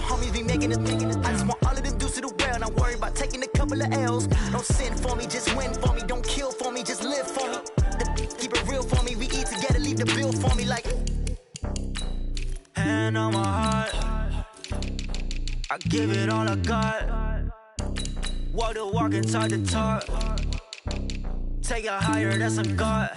homies be making it. I just want all of them dudes to do well, and I'm worried about taking a couple of L's. Don't sin for me, just win for me. Don't kill for me, just live for me. Keep it real for me. We eat together, leave the bill for me like. Hand on my heart, I give it all I got. Walk the walk and talk the talk. Take it higher, that's a God.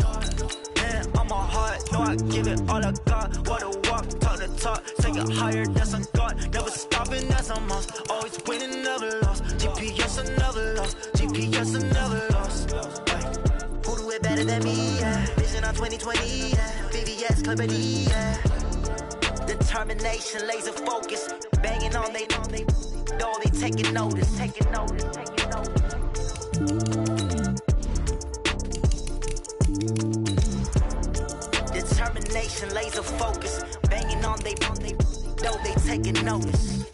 Hand on my heart, know I give it all I got. Walk the walk, talk the talk. Take it higher, that's a God. Never stopping, that's a must. Always winning, never lost. GPS, I never lost. GPS, I never lost. Who do it better than me? Yeah. Vision on 2020. Yeah. VVS, Clippity. Yeah. Determination, laser focus. Banging on they know they taking notice. Taking notice. Determination, laser focus. Banging on they know they taking notice.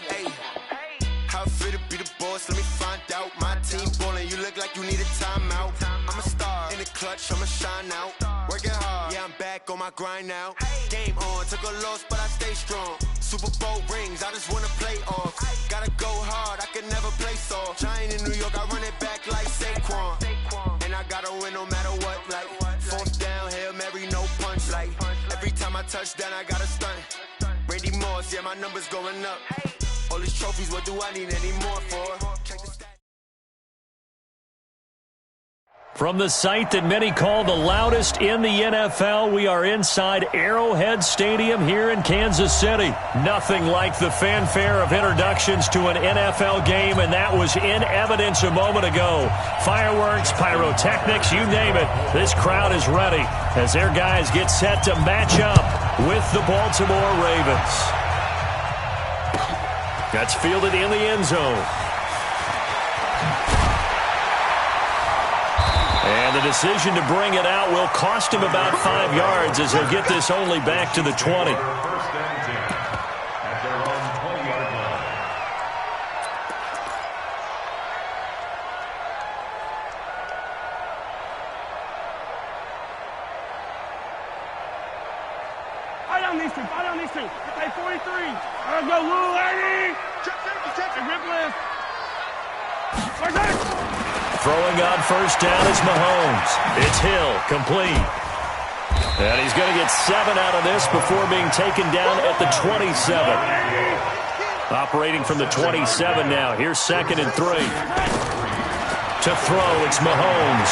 Hey, how it feel to be the boss? Let me find out. My team ballin', you look like you need a timeout. I'm a star in the clutch, I'ma shine out. Working hard, yeah, I'm back on my grind now. Game on, took a loss, but I stay strong. Super Bowl rings, I just wanna play off. Gotta go hard, I can never play soft. Giant in New York, I run it back like Saquon. And I gotta win no matter what, like fourth down, Hail Mary, no punch. Like every time I touch down, I gotta stunt. Randy Moss, yeah, my numbers going up. All these trophies, what do I need any more for? Check the stats. From the site that many call the loudest in the NFL, we are inside Arrowhead Stadium here in Kansas City. Nothing like the fanfare of introductions to an NFL game, and that was in evidence a moment ago. Fireworks, pyrotechnics, you name it. This crowd is ready as their guys get set to match up with the Baltimore Ravens. That's fielded in the end zone. And the decision to bring it out will cost him about 5 yards as he'll get this only back to the 20. Fire down these two. Hey, 43. Let's go, Lou, lady. Check. Rip lift. Where's that? Throwing on first down is Mahomes. It's Hill, complete. And he's going to get 7 out of this before being taken down at the 27. Operating from the 27 now. Here's 2nd and 3. To throw, it's Mahomes.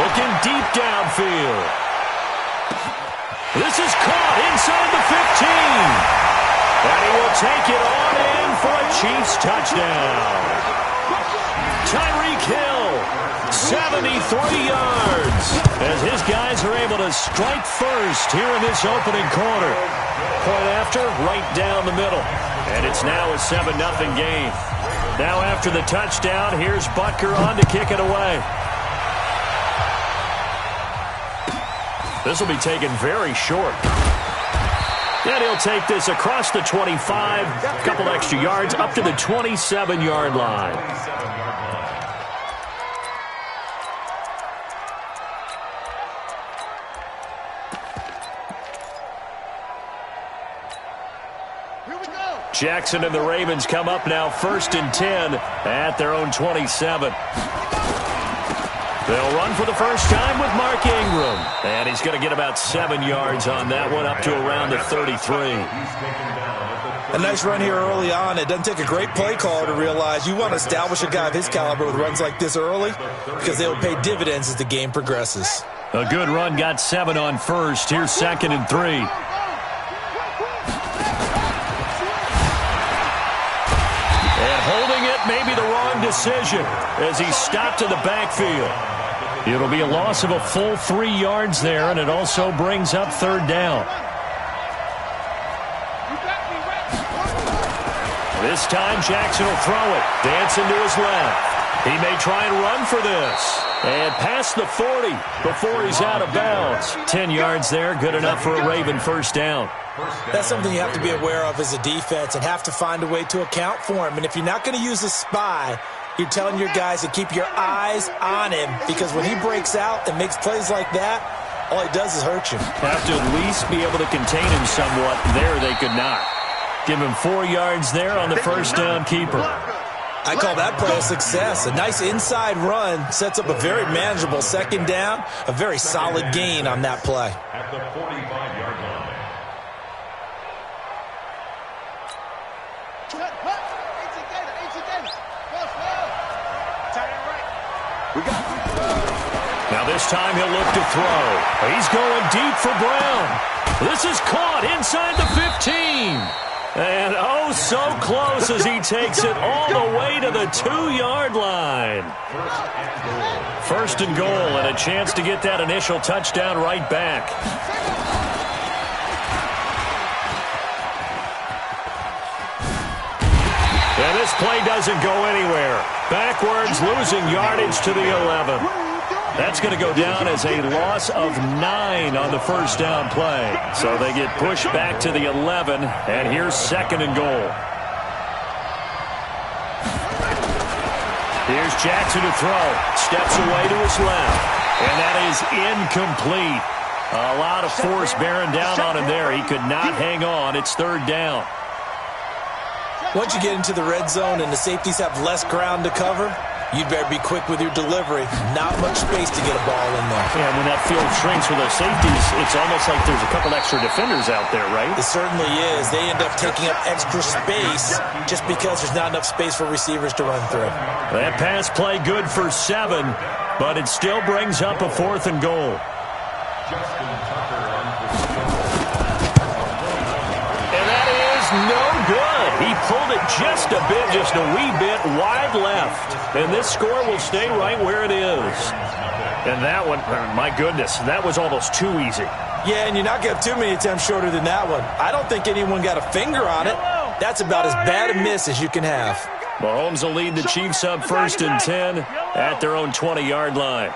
Looking deep downfield. This is caught inside the 15. And he will take it on in for a Chiefs touchdown. Tyreek Hill, 73 yards, as his guys are able to strike first here in this opening quarter. Point after, right down the middle. And it's now a 7-0 game. Now after the touchdown, here's Butker on to kick it away. This will be taken very short. And he'll take this across the 25, a couple extra yards, up to the 27-yard line. Jackson and the Ravens come up now 1st and 10 at their own 27. They'll run for the first time with Mark Ingram. And he's going to get about 7 yards on that one, up to around the 33. A nice run here early on. It doesn't take a great play caller to realize you want to establish a guy of his caliber with runs like this early because they will pay dividends as the game progresses. A good run, got 7 on first. Here's 2nd and 3. Holding it may be the wrong decision as he stopped in the backfield. It'll be a loss of a full 3 yards there, and it also brings up 3rd down. This time Jackson will throw it. Dancing to his left. He may try and run for this. And past the 40 before he's out of bounds. 10 yards there, good enough for a Raven first down. That's something you have to be aware of as a defense and have to find a way to account for him. And if you're not going to use a spy, you're telling your guys to keep your eyes on him because when he breaks out and makes plays like that, all he does is hurt you. Have to at least be able to contain him somewhat. There they could not. Give him 4 yards there on the first down keeper. I call that play a success. A nice inside run sets up a very manageable second down, a very solid gain on that play. At the 45-yard line. Now this time he'll look to throw. He's going deep for Brown. This is caught inside the 15. And oh, so close as he takes it all the way to the 2-yard line. First and goal, and a chance to get that initial touchdown right back. And this play doesn't go anywhere. Backwards, losing yardage to the 11. That's going to go down as a loss of 9 on the first down play. So they get pushed back to the 11, and here's second and goal. Here's Jackson to throw. Steps away to his left, and that is incomplete. A lot of force bearing down on him there. He could not hang on. It's third down. Once you get into the red zone and the safeties have less ground to cover, you'd better be quick with your delivery. Not much space to get a ball in there. Yeah, when that field shrinks with those safeties, it's almost like there's a couple extra defenders out there, right? It certainly is. They end up taking up extra space just because there's not enough space for receivers to run through. That pass play good for 7, but it still brings up a fourth and goal. And that is no good. He pulled it just a bit, just a wee bit wide left. And this score will stay right where it is. And that one, my goodness, that was almost too easy. Yeah, and you're not going to have too many attempts shorter than that one. I don't think anyone got a finger on it. That's about as bad a miss as you can have. Mahomes will lead the Chiefs up first and 10 at their own 20-yard line.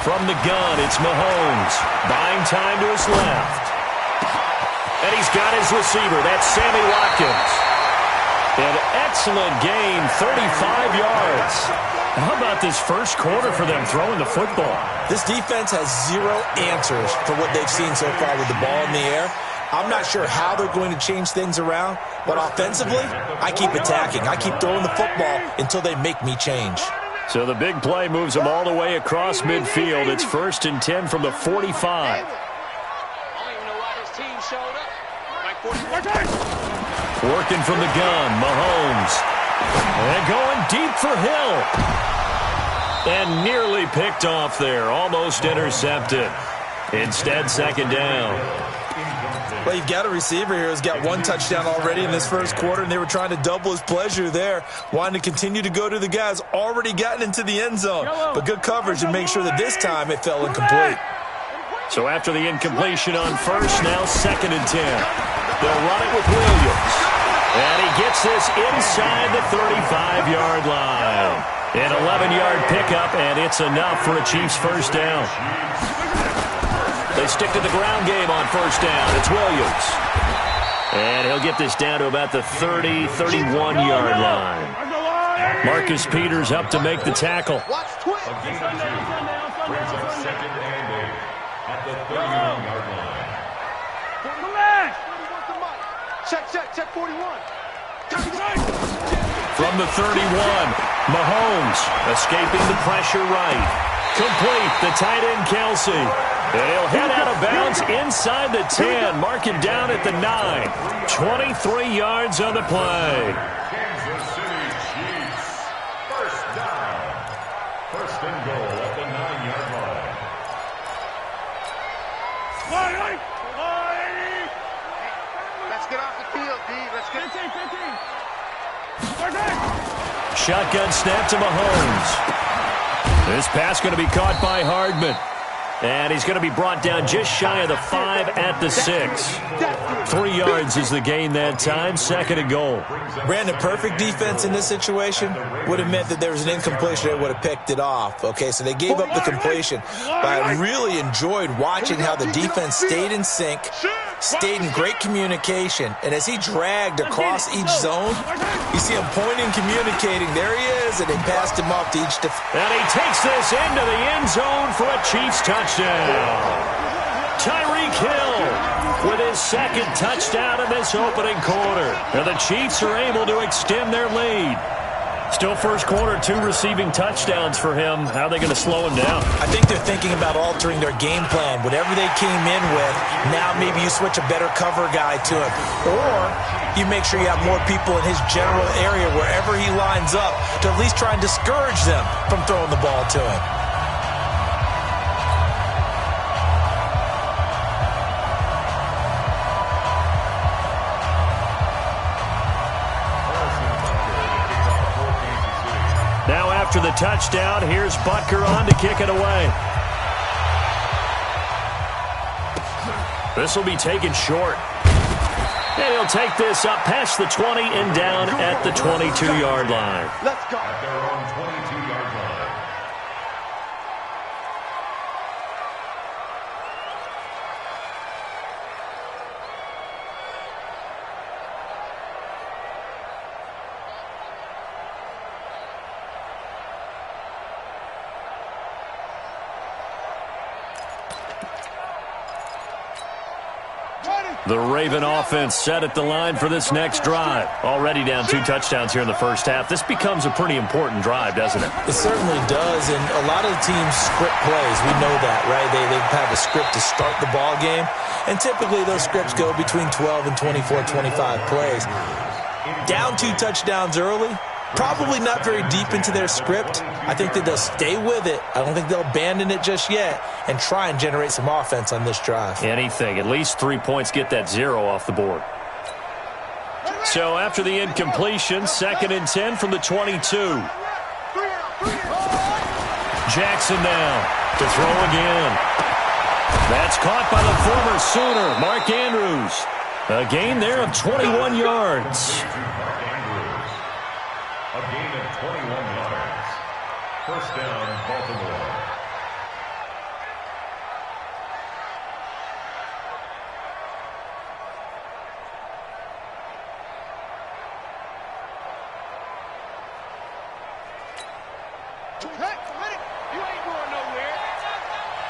From the gun, it's Mahomes. Buying time to his left. And he's got his receiver. That's Sammy Watkins. An excellent gain, 35 yards. How about this first quarter for them throwing the football? This defense has zero answers for what they've seen so far with the ball in the air. I'm not sure how they're going to change things around, but offensively, I keep attacking. I keep throwing the football until they make me change. So the big play moves them all the way across midfield. It's first and 10 from the 45. I don't even know why this team showed up. Working from the gun, Mahomes. And going deep for Hill. And nearly picked off there. Almost intercepted. Instead, second down. Well, you've got a receiver here who's got 1 touchdown already in this first quarter, and they were trying to double his pleasure there, wanting to continue to go to the guys already gotten into the end zone. But good coverage and make sure that this time it fell incomplete. So after the incompletion on first, now second and 10. They'll run it with Williams. And he gets this inside the 35-yard line. An 11-yard pickup, and it's enough for a Chiefs first down. They stick to the ground game on first down. It's Williams. And he'll get this down to about the 30, 31-yard line. Marcus Peters up to make the tackle. At the 31-yard line. Check 41. From the 31, Mahomes escaping the pressure right. Complete, the tight end Kelsey. And he'll head out of bounds inside the 10. Mark it down at the 9. 23 yards on the play. Kansas City Chiefs. First down. First and goal at the 9-yard line. Let's get off the field, D. Let's get 15. Shotgun snap to Mahomes. This pass going to be caught by Hardman. And he's going to be brought down just shy of the 5 at the 6. 3 yards is the gain that time. Second and goal. Brandon, perfect defense in this situation would have meant that there was an incompletion that would have picked it off. Okay, so they gave up the completion. But I really enjoyed watching how the defense stayed in sync, stayed in great communication. And as he dragged across each zone, you see him pointing, communicating. There he is, and they passed him off to each defender. And he takes this into the end zone for a Chiefs touchdown. Tyreek Hill with his second touchdown in this opening quarter. And the Chiefs are able to extend their lead. Still first quarter, 2 receiving touchdowns for him. How are they going to slow him down? I think they're thinking about altering their game plan. Whatever they came in with, now maybe you switch a better cover guy to him. Or you make sure you have more people in his general area wherever he lines up to at least try and discourage them from throwing the ball to him. Now after the touchdown, here's Butker on to kick it away. This will be taken short. And he'll take this up past the 20 and down at the 22-yard line. Let's go. At their own 22-yard line. The Raven offense set at the line for this next drive. Already down 2 touchdowns here in the first half. This becomes a pretty important drive, doesn't it? It certainly does, and a lot of the teams script plays. We know that, right? They have a script to start the ball game, and typically those scripts go between 12 and 24, 25 plays. Down 2 touchdowns early, probably not very deep into their script. I think that they'll stay with it. I don't think they'll abandon it just yet and try and generate some offense on this drive. Anything. At least 3 points, get that 0 off the board. So after the incompletion, 2nd and 10 from the 22. Jackson now to throw again. That's caught by the former Sooner, Mark Andrews. A gain there of 21 yards. A gain of 21 yards. First down, Baltimore. You ain't going nowhere.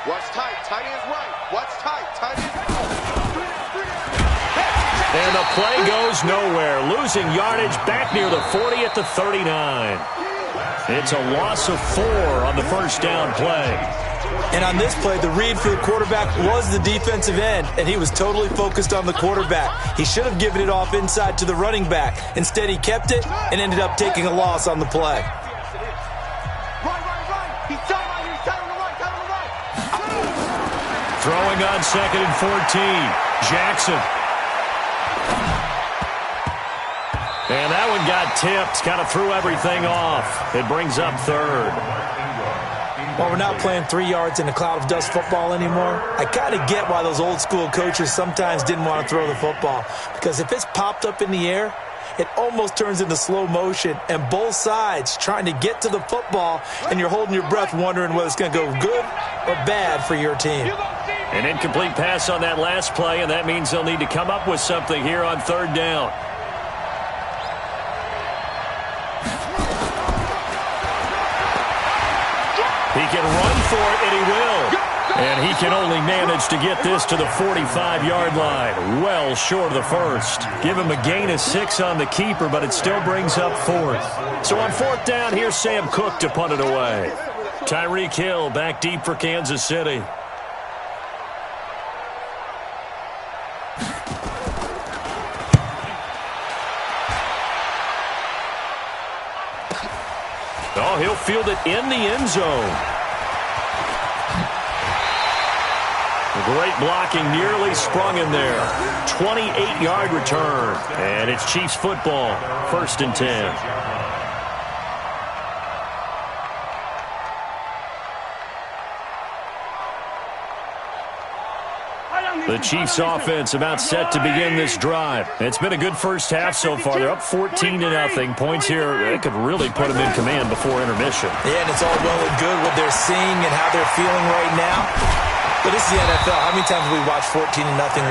What's tight? Tight is right. What's tight? Tight is And the play goes nowhere. Losing yardage back near the 40 at the 39. It's a loss of 4 on the first down play. And on this play, the read for the quarterback was the defensive end, and he was totally focused on the quarterback. He should have given it off inside to the running back. Instead, he kept it and ended up taking a loss on the play. Throwing on 2nd and 14. Jackson. And that one got tipped. Kind of threw everything off. It brings up 3rd. While we're not playing 3 yards in a cloud of dust football anymore, I kind of get why those old school coaches sometimes didn't want to throw the football. Because if it's popped up in the air, it almost turns into slow motion, and both sides trying to get to the football, and you're holding your breath wondering whether it's going to go good or bad for your team. An incomplete pass on that last play, and that means they'll need to come up with something here on 3rd down. He can run for it, and he will. And he can only manage to get this to the 45-yard line. Well short of the first. Give him a gain of 6 on the keeper, but it still brings up 4th. So on 4th down, here's Sam Cook to punt it away. Tyreek Hill back deep for Kansas City. Oh, he'll field it in the end zone. Great blocking, nearly sprung in there. 28-yard return. And it's Chiefs football, 1st and 10. The Chiefs offense about set to begin this drive. It's been a good first half so far. They're up 14-0. Points here, they could really put them in command before intermission. Yeah, and it's all well and good what they're seeing and how they're feeling right now. But this is the NFL. How many times have we watched 14-0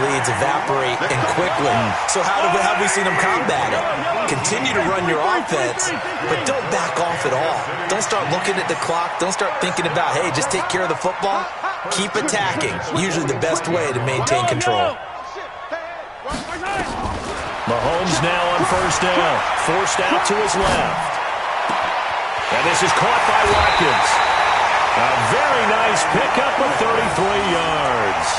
leads evaporate and quickly? So how have we seen them combat it? Continue to run your offense, but don't back off at all. Don't start looking at the clock. Don't start thinking about, hey, just take care of the football. Keep attacking. Usually the best way to maintain control. Mahomes now on first down. Forced out to his left. And this is caught by Watkins. A very nice pickup of 33 yards.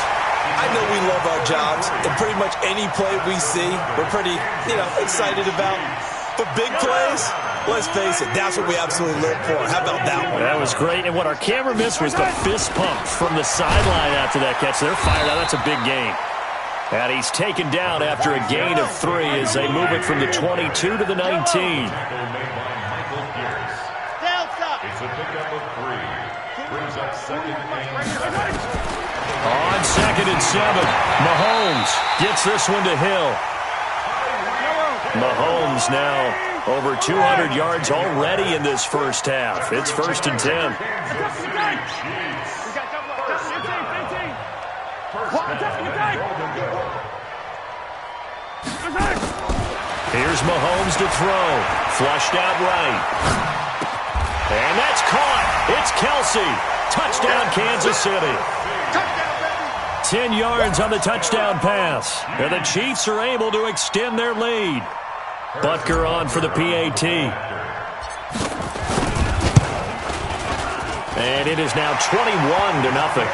I know we love our jobs, and pretty much any play we see, we're pretty, excited about. But big plays, let's face it, that's what we absolutely live for. How about that one? That was great, and what our camera missed was the fist pump from the sideline after that catch. They're fired out. That's a big gain. And he's taken down after a gain of 3 as they move it from the 22 to the 19. It's a pickup of 3. Brings up second and 7. On 2nd and 7, Mahomes gets this one to Hill. Mahomes now over 200 yards already in this first half. It's 1st and 10. Here's Mahomes to throw. Flushed out right. And that's caught. It's Kelsey. Touchdown, Kansas City. 10 yards on the touchdown pass. And the Chiefs are able to extend their lead. Butker on for the PAT. And it is now 21-0.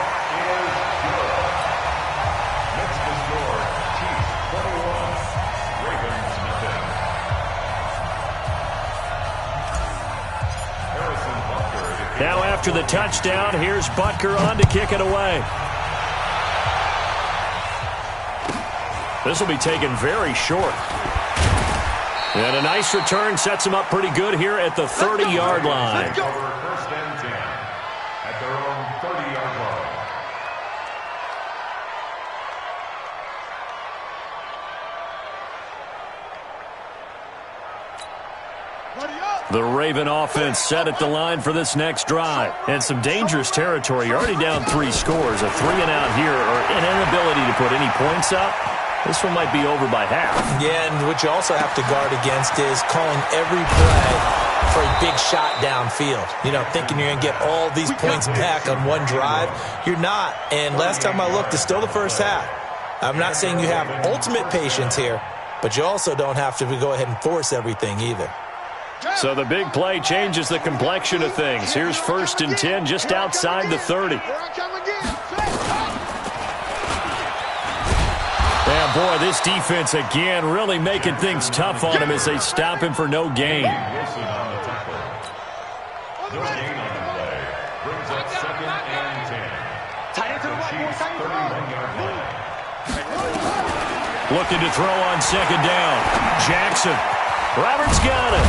Now after the touchdown, here's Butker on to kick it away. This will be taken very short. And a nice return sets him up pretty good here at the 30-yard line. Over 1st and 10 at their own 30-yard line. The Raven offense set at the line for this next drive. And some dangerous territory. You're already down 3 scores. A 3-and-out here or an inability to put any points up. This one might be over by half. Yeah, and what you also have to guard against is calling every play for a big shot downfield. Thinking you're going to get all these points back on one drive. You're not. And last time I looked, it's still the first half. I'm not saying you have ultimate patience here, but you also don't have to go ahead and force everything either. So the big play changes the complexion of things. Here's 1st and 10 just outside the 30. Yeah, boy, this defense again really making things tough on him as they stop him for no gain. Wilson on the tackle. No gain on the play. Brings up 2nd and 10. The Chiefs 31-yard line. Looking to throw on 2nd down. Jackson. Roberts got it.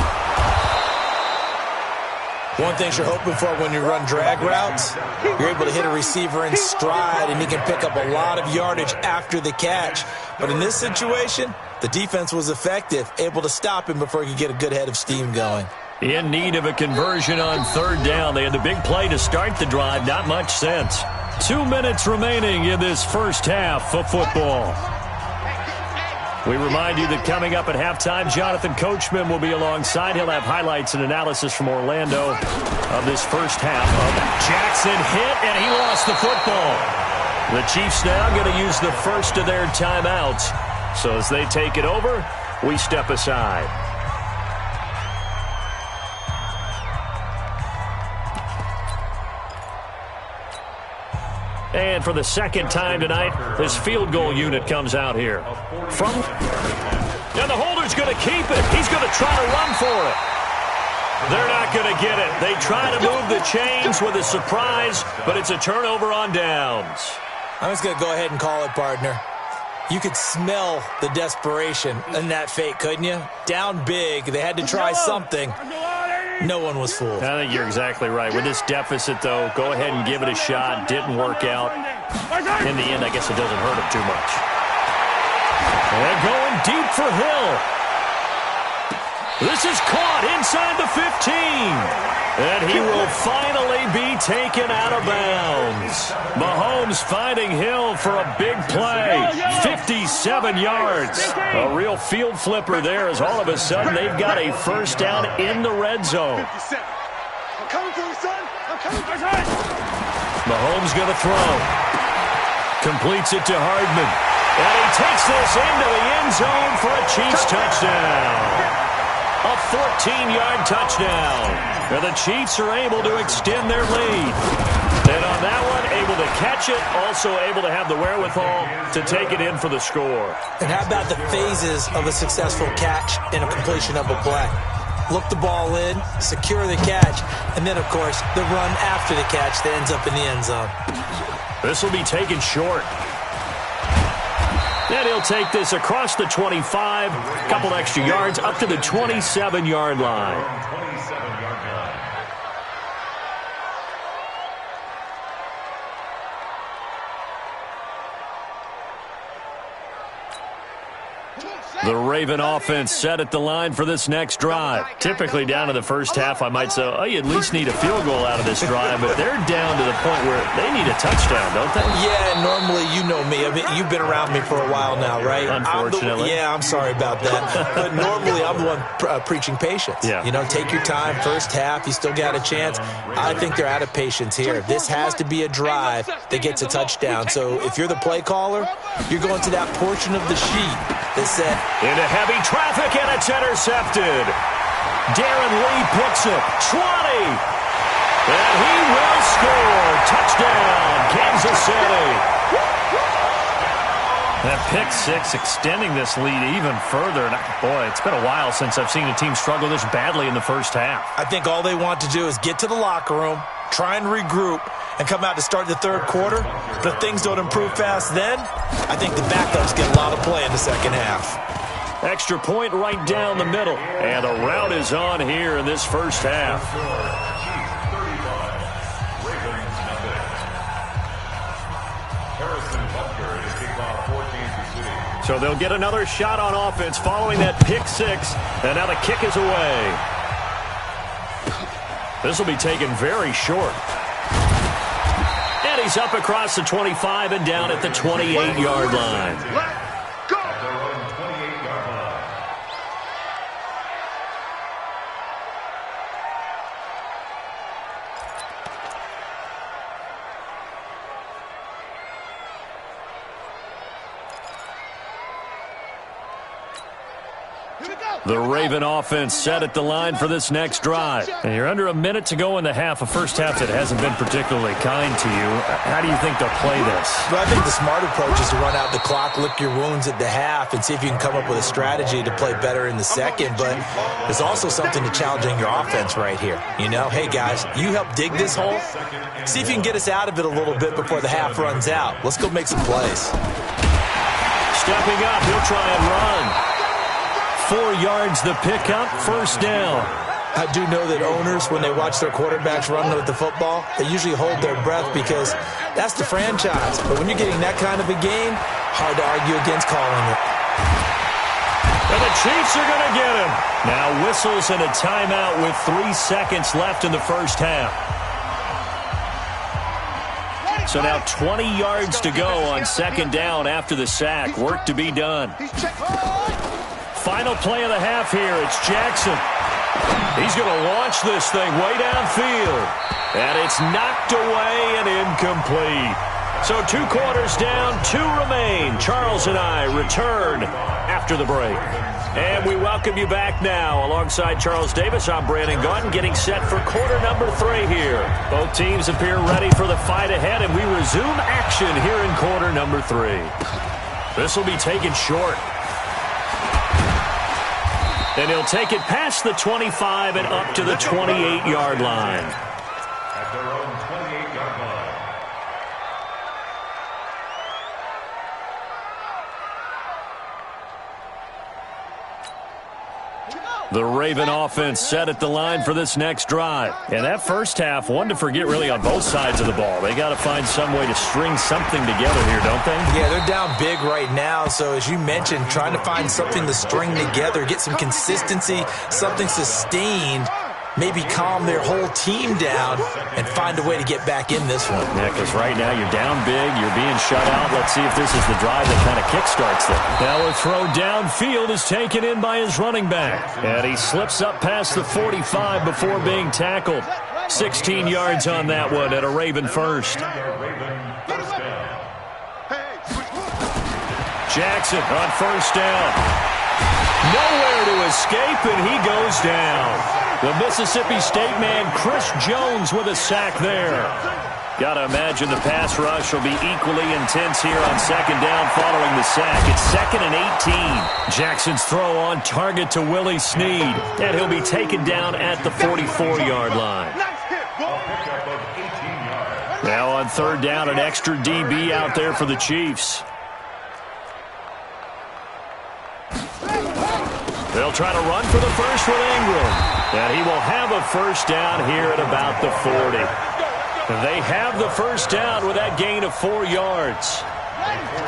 One thing you're hoping for when you run drag routes, you're able to hit a receiver in stride, and he can pick up a lot of yardage after the catch. But in this situation, the defense was effective, able to stop him before he could get a good head of steam going. In need of a conversion on 3rd down. They had the big play to start the drive. Not much sense. 2 minutes remaining in this first half of football. We remind you that coming up at halftime, Jonathan Coachman will be alongside. He'll have highlights and analysis from Orlando of this first half. Jackson hit, and he lost the football. The Chiefs now going to use the first of their timeouts. So as they take it over, we step aside. And for the second time tonight, this field goal unit comes out here. And the holder's going to keep it. He's going to try to run for it. They're not going to get it. They try to move the chains with a surprise, but it's a turnover on downs. I'm just going to go ahead and call it, partner. You could smell the desperation in that fake, couldn't you? Down big. They had to try something. No one was fooled. I think you're exactly right. With this deficit, though, go ahead and give it a shot. Didn't work out. In the end, I guess it doesn't hurt him too much. And going deep for Hill. This is caught inside the 15. And he will finally be taken out of bounds. Mahomes finding Hill for a big play. 57 yards. A real field flipper there as all of a sudden they've got a first down in the red zone. I'm coming for you, son. I'm coming for you. Mahomes going to throw. Completes it to Hardman. And he takes this into the end zone for a Chiefs touchdown. A 14-yard touchdown. And the Chiefs are able to extend their lead. And on that one, able to catch it, also able to have the wherewithal to take it in for the score. And how about the phases of a successful catch and a completion of a play? Look the ball in, secure the catch, and then, of course, the run after the catch that ends up in the end zone. This will be taken short. And he'll take this across the 25, a couple extra yards, up to the 27-yard line. The Raven offense set at the line for this next drive. Typically down to the first half, I might say, oh, you at least need a field goal out of this drive, but they're down to the point where they need a touchdown, don't they? Yeah, normally, you know me. I mean, you've been around me for a while now, right? Unfortunately. I'm sorry about that. But normally, I'm the one preaching patience. Yeah. You know, take your time, first half, you still got a chance. I think they're out of patience here. This has to be a drive that gets a touchdown. So if you're the play caller, you're going to that portion of the sheet that said, into heavy traffic, and it's intercepted. Darren Lee picks it. 20. And he will score. Touchdown, Kansas City. That pick six extending this lead even further. And boy, it's been a while since I've seen a team struggle this badly in the first half. I think all they want to do is get to the locker room, try and regroup, and come out to start the third quarter. But if things don't improve fast then, I think the backups get a lot of play in the second half. Extra point right down the middle. And the route is on here in this first half. So they'll get another shot on offense following that pick six. And now the kick is away. This will be taken very short. And he's up across the 25 and down at the 28-yard line. The Raven offense set at the line for this next drive. And you're under a minute to go in the half, a first half that hasn't been particularly kind to you. How do you think they'll play this? Well, I think the smart approach is to run out the clock, lick your wounds at the half, and see if you can come up with a strategy to play better in the second. But there's also something to challenging your offense right here. You know, hey, guys, you help dig this hole. See if you can get us out of it a little bit before the half runs out. Let's go make some plays. Stepping up, he'll try and run. 4 yards the pickup, first down. I do know that owners, when they watch their quarterbacks run with the football, they usually hold their breath because that's the franchise. But when you're getting that kind of a game, hard to argue against calling it. And the Chiefs are going to get him. Now whistles and a timeout with 3 seconds left in the first half. So now 20 yards to go on second down after the sack. Work to be done. Final play of the half here. It's Jackson. He's going to launch this thing way downfield. And it's knocked away and incomplete. So 2 quarters down, 2 remain. Charles and I return after the break. And we welcome you back now. Alongside Charles Davis, I'm Brandon Gunn, getting set for quarter number 3 here. Both teams appear ready for the fight ahead, and we resume action here in quarter number 3. This will be taken short. And he'll take it past the 25 and up to the 28-yard line. At their own 28-yard line. The Raven offense set at the line for this next drive. And that first half, one to forget really on both sides of the ball. They got to find some way to string something together here, don't they? Yeah, they're down big right now. So as you mentioned, trying to find something to string together, get some consistency, something sustained maybe calm their whole team down and find a way to get back in this one. Yeah, because right now you're down big, you're being shut out. Let's see if this is the drive that kind of kickstarts them. Now a throw downfield is taken in by his running back. And he slips up past the 45 before being tackled. 16 yards on that one at a Raven first. Jackson on first down. Nowhere to escape, and he goes down. The Mississippi State man, Chris Jones, with a sack there. Got to imagine the pass rush will be equally intense here on second down following the sack. It's 2nd and 18. Jackson's throw on target to Willie Snead, and he'll be taken down at the 44-yard line. Now on third down, an extra DB out there for the Chiefs. They'll try to run for the first with Ingram. And he will have a first down here at about the 40. They have the first down with that gain of 4 yards.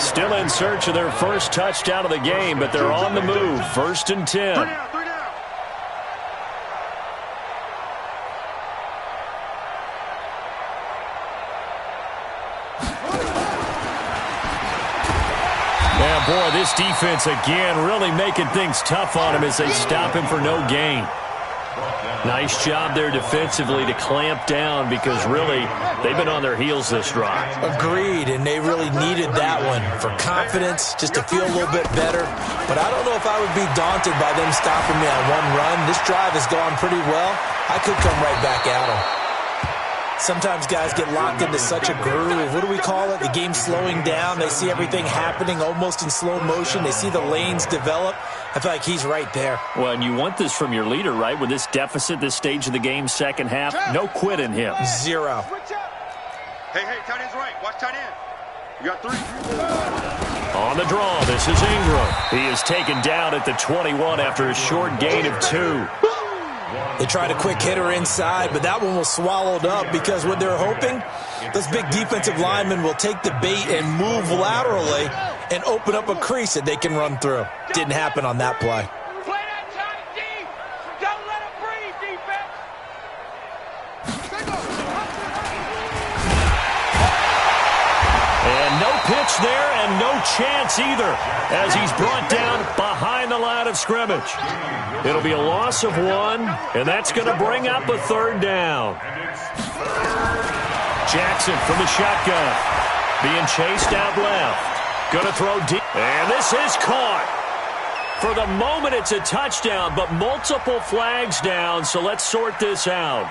Still in search of their first touchdown of the game, but they're on the move. 1st and 10. Yeah, boy, this defense again really making things tough on him as they stop him for no gain. Nice job there defensively to clamp down because really they've been on their heels this drive. Agreed, and they really needed that one for confidence, just to feel a little bit better. But I don't know if I would be daunted by them stopping me on one run. This drive has gone pretty well. I could come right back at them. Sometimes guys get locked into such a groove. What do we call it? The game's slowing down. They see everything happening almost in slow motion. They see the lanes develop. I feel like he's right there. Well, and you want this from your leader, right? With this deficit, this stage of the game, second half, no quit in him. 0. Hey, tight end's right. Watch tight end. You got 3. On the draw, this is Ingram. He is taken down at the 21 after a short gain of 2. They tried a quick hitter inside, but that one was swallowed up because what they're hoping, those big defensive linemen will take the bait and move laterally and open up a crease that they can run through. Didn't happen on that play. Play that time deep. Don't let him breathe, defense. And no pitch there and no chance either as he's brought down behind the line of scrimmage. It'll be a loss of 1, and that's going to bring up a 3rd down. Jackson from the shotgun. Being chased out left. Going to throw deep. And this is caught. For the moment, it's a touchdown, but multiple flags down, so let's sort this out.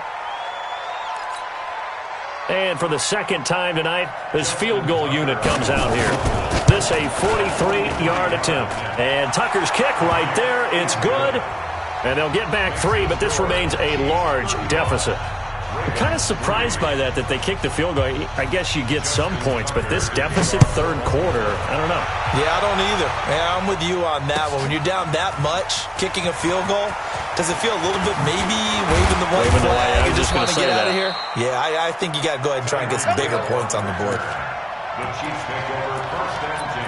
And for the second time tonight, this field goal unit comes out here. This a 43-yard attempt. And Tucker's kick right there. It's good. And they'll get back 3, but this remains a large deficit. I'm kind of surprised by that they kicked the field goal. I guess you get some points, but this deficit 3rd quarter, I don't know. Yeah, I don't either. Yeah, I'm with you on that one. When you're down that much, kicking a field goal, does it feel a little bit maybe waving the white flag and just want to get out of here? Yeah, I think you got to go ahead and try and get some bigger points on the board. The Chiefs take over 1st and 10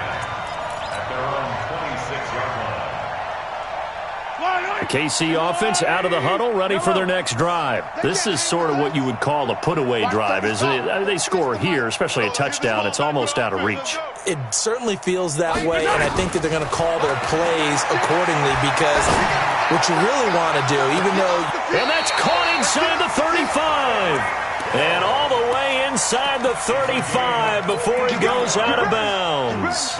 at their own 26-yard line. The KC offense out of the huddle, ready for their next drive. This is sort of what you would call a put-away drive, isn't it? I mean, they score here, especially a touchdown. It's almost out of reach. It certainly feels that way, and I think that they're going to call their plays accordingly because what you really want to do, even though... And that's caught inside the 35. And all the way inside the 35 before he goes out of bounds.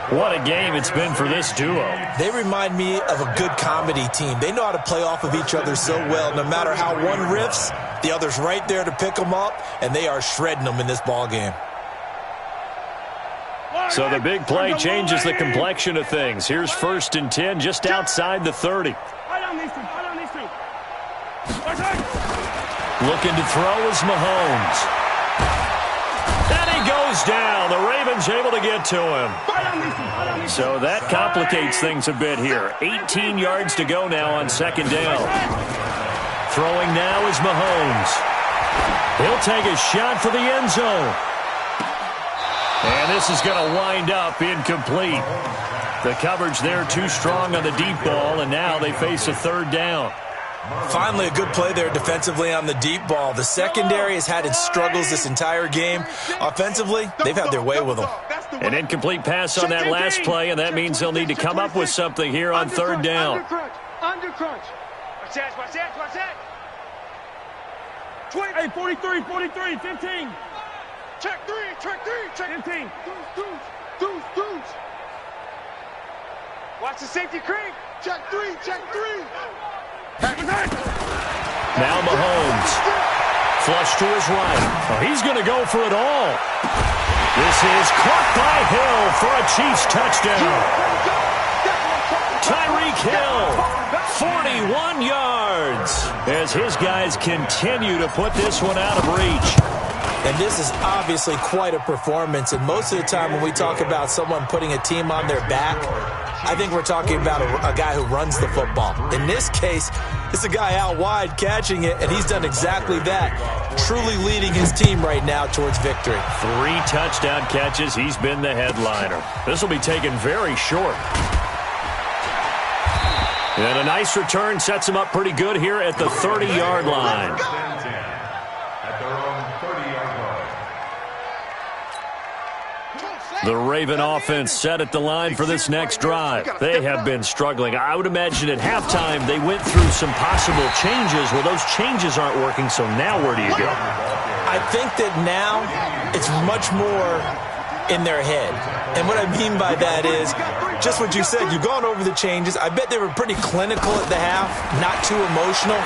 What a game it's been for this duo. They remind me of a good comedy team. They know how to play off of each other so well. No matter how one riffs, the other's right there to pick them up, and they are shredding them in this ball game. So the big play changes the complexion of things. Here's 1st and 10 just outside the 30. Looking to throw is Mahomes. And he goes down. The Ravens able to get to him. So that complicates things a bit here. 18 yards to go now on 2nd down. Throwing now is Mahomes. He'll take a shot for the end zone. And this is going to wind up incomplete. The coverage there too strong on the deep ball, and now they face a 3rd down. Finally, a good play there defensively on the deep ball. The secondary has had its struggles this entire game. Offensively, they've had their way with them. An incomplete pass on that last play, and that means they'll need to come up with something here on third down. Under crunch. Watch that. 20. Hey, 43, 15. Check three. 15. Deuce. Watch the safety creep. Check three. Now Mahomes. Flush to his right. Oh, he's going to go for it all. This is caught by Hill for a Chiefs touchdown. Tyreek Hill, 41 yards, as his guys continue to put this one out of reach. And this is obviously quite a performance. And most of the time when we talk about someone putting a team on their back, I think we're talking about a guy who runs the football. In this case, it's a guy out wide catching it, and he's done exactly that, truly leading his team right now towards victory. 3 touchdown catches. He's been the headliner. This will be taken very short. And a nice return sets him up pretty good here at the 30-yard line. At their own 30-yard line. The Raven offense set at the line for this next drive. They have been struggling. I would imagine at halftime they went through some possible changes. Well, those changes aren't working, so now where do you go? I think that now it's much more in their head. And what I mean by that is just what you said. You've gone over the changes. I bet they were pretty clinical at the half, not too emotional.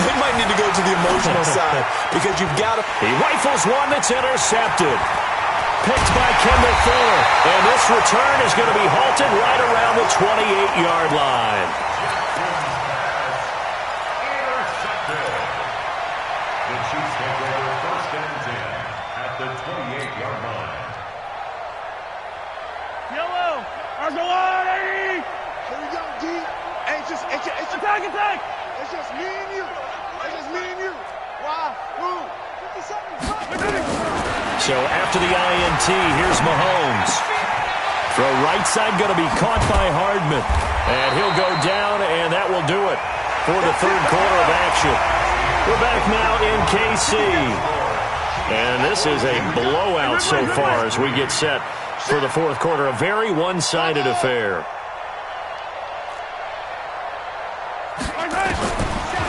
They might need to go to the emotional side because you've got to. He rifles one that's intercepted. Picked by Kendall Fuller. And this return is going to be halted right around the 28-yard line. Intercepted. The Chiefs take over 1st and 10 at the 28-yard line. Yellow. Argo on, 80. Here we go, D. Hey, it's just attack. It's just me and you. Why? Who? 50 seconds. So after the INT, here's Mahomes. Throw right side going to be caught by Hardman. And he'll go down, and that will do it for the third quarter of action. We're back now in KC. And this is a blowout so far as we get set for the fourth quarter. A very one-sided affair.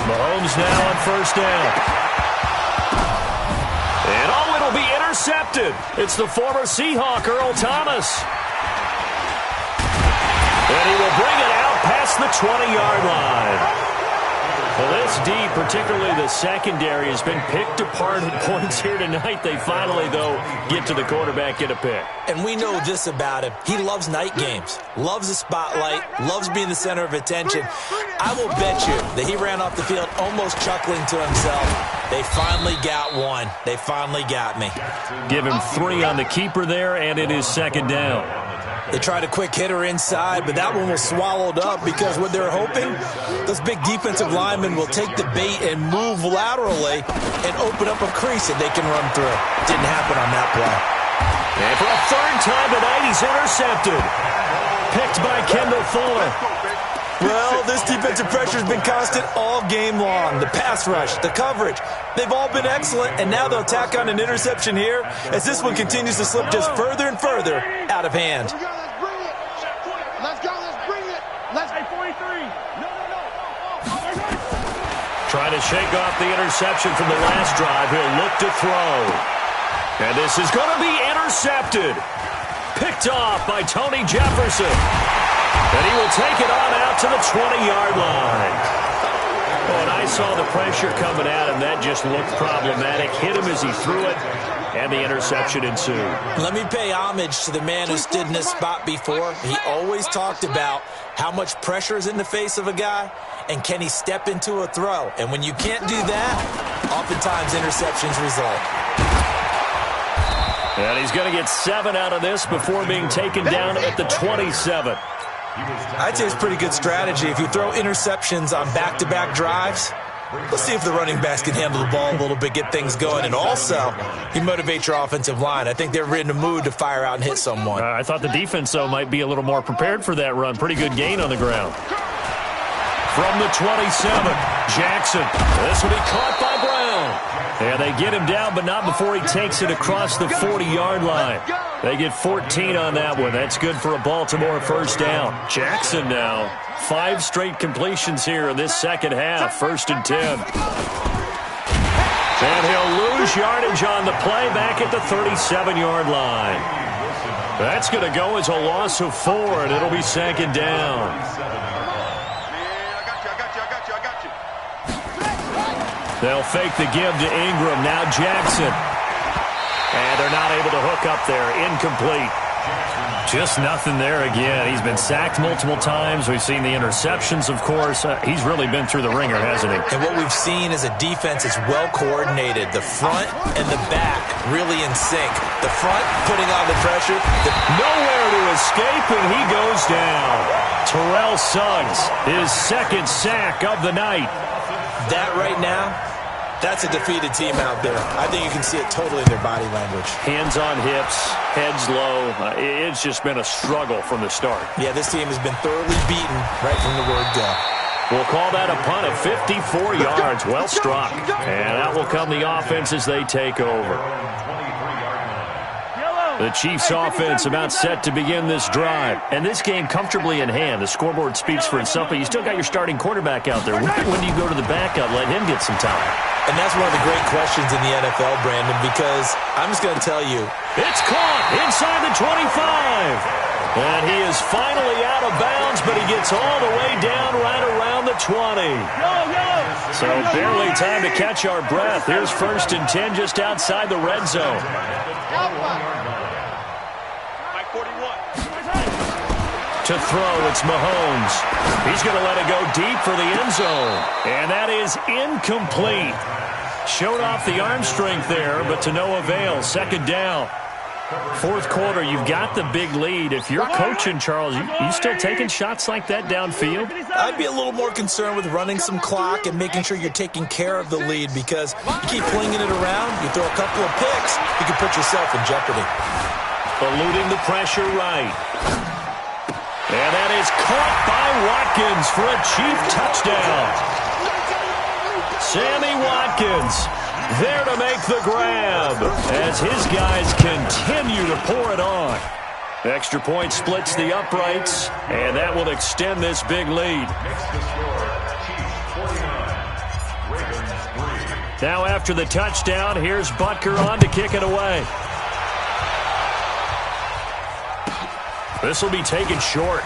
Mahomes now on first down. And oh, it'll be intercepted. It's the former Seahawk, Earl Thomas. And he will bring it out past the 20-yard line. Well, this D, particularly the secondary, has been picked apart at points here tonight. They finally, though, get to the quarterback, get a pick. And we know this about him. He loves night games, loves the spotlight, loves being the center of attention. I will bet you that he ran off the field almost chuckling to himself. They finally got one. They finally got me. Give him 3 on the keeper there, and it is second down. They tried a quick hitter inside, but that one was swallowed up because what they're hoping, those big defensive linemen will take the bait and move laterally and open up a crease that they can run through. Didn't happen on that play. And for a third time tonight, he's intercepted. Picked by Kendall Fuller. Well, this defensive pressure has been constant all game long. The pass rush, the coverage, they've all been excellent, and now they'll tack on an interception here as this one continues to slip just further and further out of hand. Let's bring it. Let's go, 43. No. Trying to shake off the interception from the last drive. He'll look to throw. And this is going to be intercepted. Picked off by Tony Jefferson. And he will take it on out to the 20-yard line. Oh, and I saw the pressure coming at him. That just looked problematic. Hit him as he threw it, and the interception ensued. Let me pay homage to the man who stood in this spot before. He always talked about how much pressure is in the face of a guy, and can he step into a throw. And when you can't do that, oftentimes interceptions result. And he's going to get 7 out of this before being taken down at the 27. I'd say it's pretty good strategy. If you throw interceptions on back-to-back drives, let's see if the running backs can handle the ball a little bit, get things going. And also, you motivate your offensive line. I think they're in the mood to fire out and hit someone. I thought the defense, though, might be a little more prepared for that run. Pretty good gain on the ground. From the 27. Jackson. This will be caught by Brown. Yeah, they get him down, but not before he takes it across the 40-yard line. They get 14 on that one. That's good for a Baltimore first down. Jackson now, 5 straight completions here in this second half. 1st and 10. And he'll lose yardage on the play back at the 37-yard line. That's going to go as a loss of 4, and it'll be 2nd down. They'll fake the give to Ingram. Now Jackson. And they're not able to hook up there. Incomplete. Just nothing there again. He's been sacked multiple times. We've seen the interceptions, of course. He's really been through the ringer, hasn't he? And what we've seen is a defense that's well coordinated. The front and the back really in sync. The front putting on the pressure. Nowhere to escape, and he goes down. Terrell Suggs, his 2nd sack of the night. That right now, that's a defeated team out there. I think you can see it totally in their body language. Hands on hips, heads low. It's just been a struggle from the start. Yeah, this team has been thoroughly beaten right from the word go. We'll call that a punt of 54 yards. Well struck. And out will come the offense as they take over. The Chiefs offense about set to begin this drive. And this game comfortably in hand. The scoreboard speaks for itself, but you still got your starting quarterback out there. When do you go to the backup, let him get some time? And that's one of the great questions in the NFL, Brandon, because I'm just going to tell you. It's caught inside the 25. And he is finally out of bounds, but he gets all the way down right around the 20. So barely time to catch our breath. Here's 1st and 10 just outside the red zone. To throw, it's Mahomes. He's going to let it go deep for the end zone. And that is incomplete. Showed off the arm strength there, but to no avail. 2nd down. 4th quarter, you've got the big lead. If you're coaching, Charles, you still taking shots like that downfield? I'd be a little more concerned with running some clock and making sure you're taking care of the lead, because you keep flinging it around, you throw a couple of picks, you can put yourself in jeopardy. Eluding the pressure right. And that is caught by Watkins for a Chief touchdown. Sammy Watkins there to make the grab as his guys continue to pour it on. Extra point splits the uprights, and that will extend this big lead. Now after the touchdown, here's Butker on to kick it away. This will be taken short.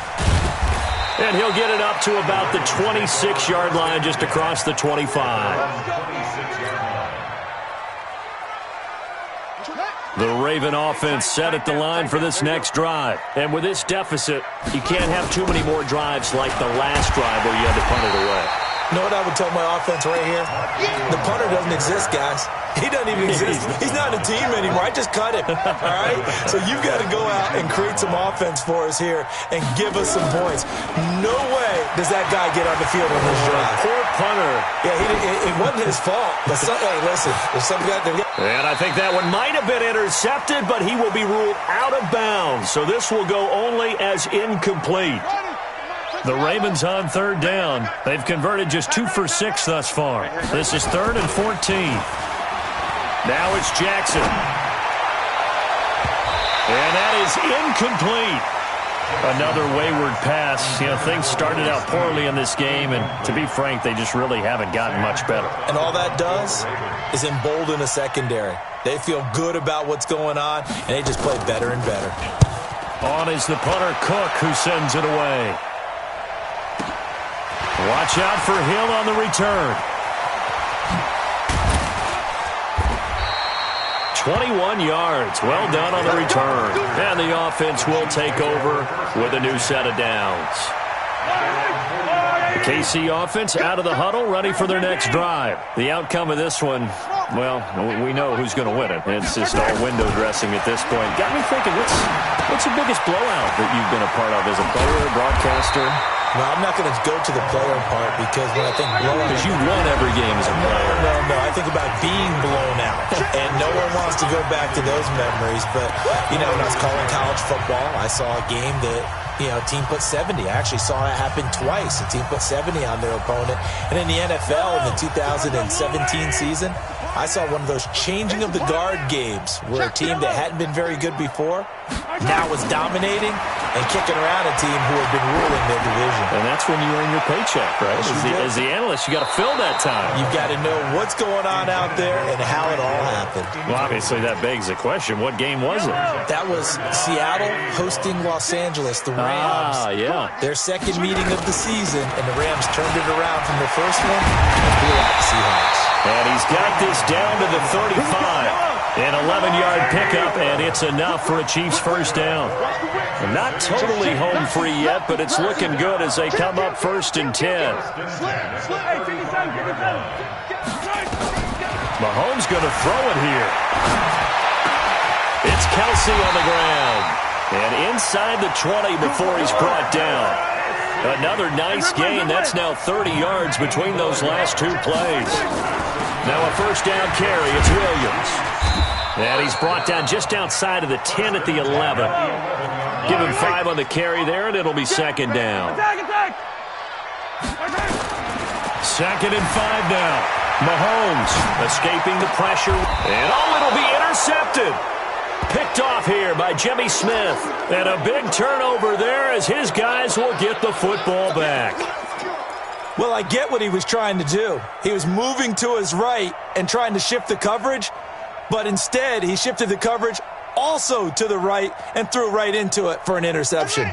And he'll get it up to about the 26-yard line, just across the 25. The Raven offense set at the line for this next drive. And with this deficit, you can't have too many more drives like the last drive where you had to punt it away. You know what I would tell my offense right here? The punter doesn't exist, guys. He doesn't even exist. He's not a team anymore. I just cut him, all right? So you've got to go out and create some offense for us here and give us some points. No way does that guy get on the field on this drive. Poor punter. Yeah, it wasn't his fault. But hey, listen, there's some guy there. And I think that one might have been intercepted, but he will be ruled out of bounds. So this will go only as incomplete. The Ravens on 3rd down. They've converted just 2 for 6 thus far. This is 3rd and 14. Now it's Jackson. And that is incomplete. Another wayward pass. You know, things started out poorly in this game, and to be frank, they just really haven't gotten much better. And all that does is embolden a secondary. They feel good about what's going on, and they just play better and better. On is the punter, Cook, who sends it away. Watch out for him on the return. 21 yards. Well done on the return. And the offense will take over with a new set of downs. The KC offense out of the huddle, ready for their next drive. The outcome of this one, well, we know who's going to win it. It's just all window dressing at this point. Got me thinking, what's the biggest blowout that you've been a part of as a player, broadcaster? No, I'm not going to go to the player part, because when I think blowout... Because you won every game as a player. No. I think about being blown out. now. And no one wants to go back to those memories. But, when I was calling college football, I saw a game that, a team put 70. I actually saw it happen twice. A team put 70 on their opponent. And in the NFL in the 2017 season, I saw one of those changing of the guard games where a team that hadn't been very good before now was dominating and kicking around a team who had been ruling their division. And that's when you earn your paycheck, right? As the analyst, you got to fill that time. You've got to know what's going on out there and how it all happened. Well, obviously, that begs the question, what game was it? That was Seattle hosting Los Angeles, the Rams. Yeah. Their second meeting of the season, and the Rams turned it around from the first one and blew out the Seahawks. And he's got this down to the 35. An 11-yard pickup, and it's enough for a Chiefs first down. Not totally home free yet, but it's looking good as they come up 1st and 10. Mahomes going to throw it here. It's Kelsey on the ground. And inside the 20 before he's brought down. Another nice gain. That's now 30 yards between those last two plays. Now a first down carry. It's Williams. And he's brought down just outside of the 10 at the 11. Give him 5 on the carry there, and it'll be second down. Second and 5 now. Mahomes escaping the pressure. And it'll be intercepted. Picked off here by Jimmy Smith. And a big turnover there as his guys will get the football back. Well, I get what he was trying to do. He was moving to his right and trying to shift the coverage, but instead he shifted the coverage also to the right and threw right into it for an interception.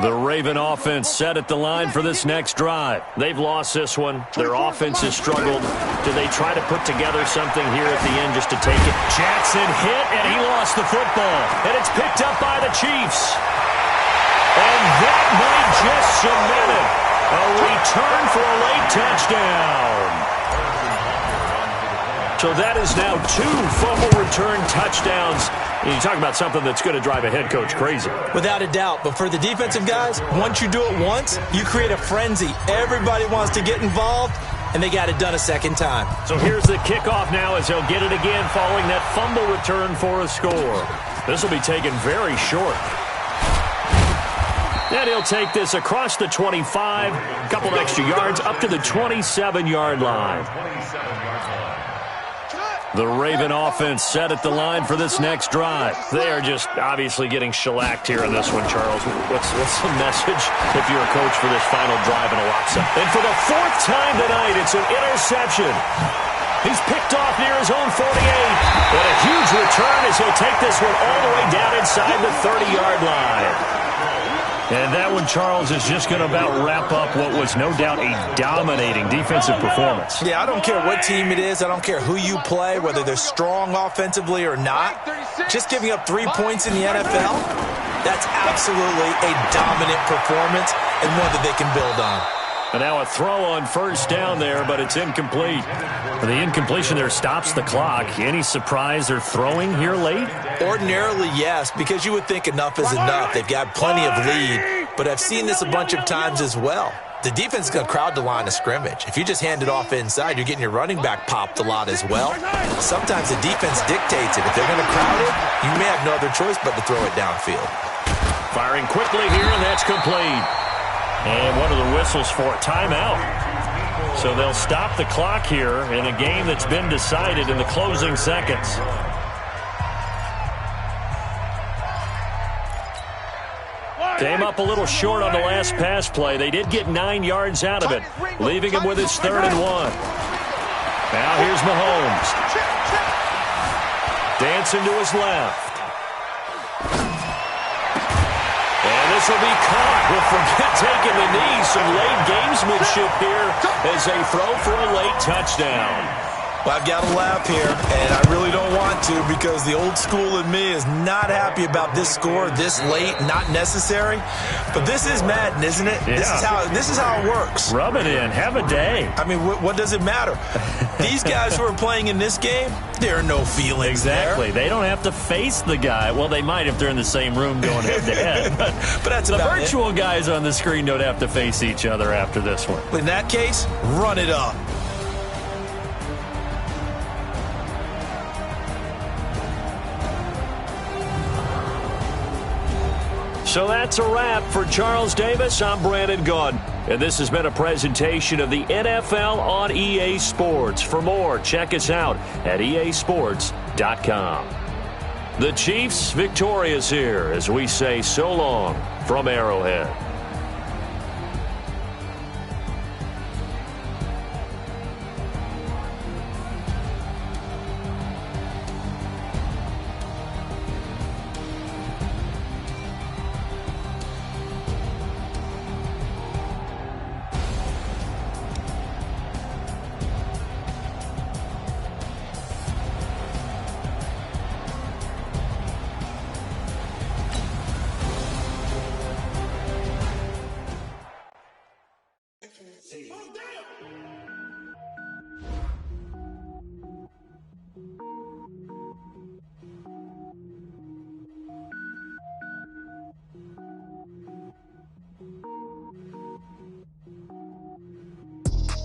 The Raven offense set at the line for this next drive. They've lost this one. Their offense has struggled. Do they try to put together something here at the end just to take it? Jackson hit, and he lost the football. And it's picked up by the Chiefs. And that might just cement it. A return for a late touchdown. So that is now 2 fumble return touchdowns. You talk about something that's going to drive a head coach crazy. Without a doubt. But for the defensive guys, once you do it once, you create a frenzy. Everybody wants to get involved, and they got it done a second time. So here's the kickoff now as they'll get it again following that fumble return for a score. This will be taken very short. And he'll take this across the 25, a couple extra yards, up to the 27-yard line. The Raven offense set at the line for this next drive. They are just obviously getting shellacked here in this one, Charles. What's the message if you're a coach for this final drive in a lopsided? And for the 4th time tonight, it's an interception. He's picked off near his own 48. And a huge return as he'll take this one all the way down inside the 30-yard line. And that one, Charles, is just going to about wrap up what was no doubt a dominating defensive performance. Yeah, I don't care what team it is. I don't care who you play, whether they're strong offensively or not. Just giving up 3 points in the NFL, that's absolutely a dominant performance and one that they can build on. And now a throw on first down there, but it's incomplete. The incompletion there stops the clock. Any surprise they're throwing here late? Ordinarily, yes, because you would think enough is enough. They've got plenty of lead, but I've seen this a bunch of times as well. The defense is going to crowd the line of scrimmage. If you just hand it off inside, you're getting your running back popped a lot as well. Sometimes the defense dictates it. If they're going to crowd it, you may have no other choice but to throw it downfield. Firing quickly here, and that's complete. And one of the whistles for a timeout. So they'll stop the clock here in a game that's been decided in the closing seconds. Came up a little short on the last pass play. They did get 9 yards out of it, leaving him with his 3rd and 1. Now here's Mahomes. Dancing to his left. This will be caught. We'll forget taking the knee. Some late gamesmanship here as they throw for a late touchdown. Well, I've got to laugh here, and I really don't want to because the old school in me is not happy about this score this late, not necessary. But this is Madden, isn't it? Yeah. This is how it works. Rub it in. Have a day. I mean, what does it matter? These guys who are playing in this game, there are no feelings Exactly. there. They don't have to face the guy. Well, they might if they're in the same room going head-to-head. But that's the about virtual guys on the screen don't have to face each other after this one. In that case, run it up. So that's a wrap for Charles Davis. I'm Brandon Gaudin, and this has been a presentation of the NFL on EA Sports. For more, check us out at easports.com. The Chiefs victorious here as we say so long from Arrowhead.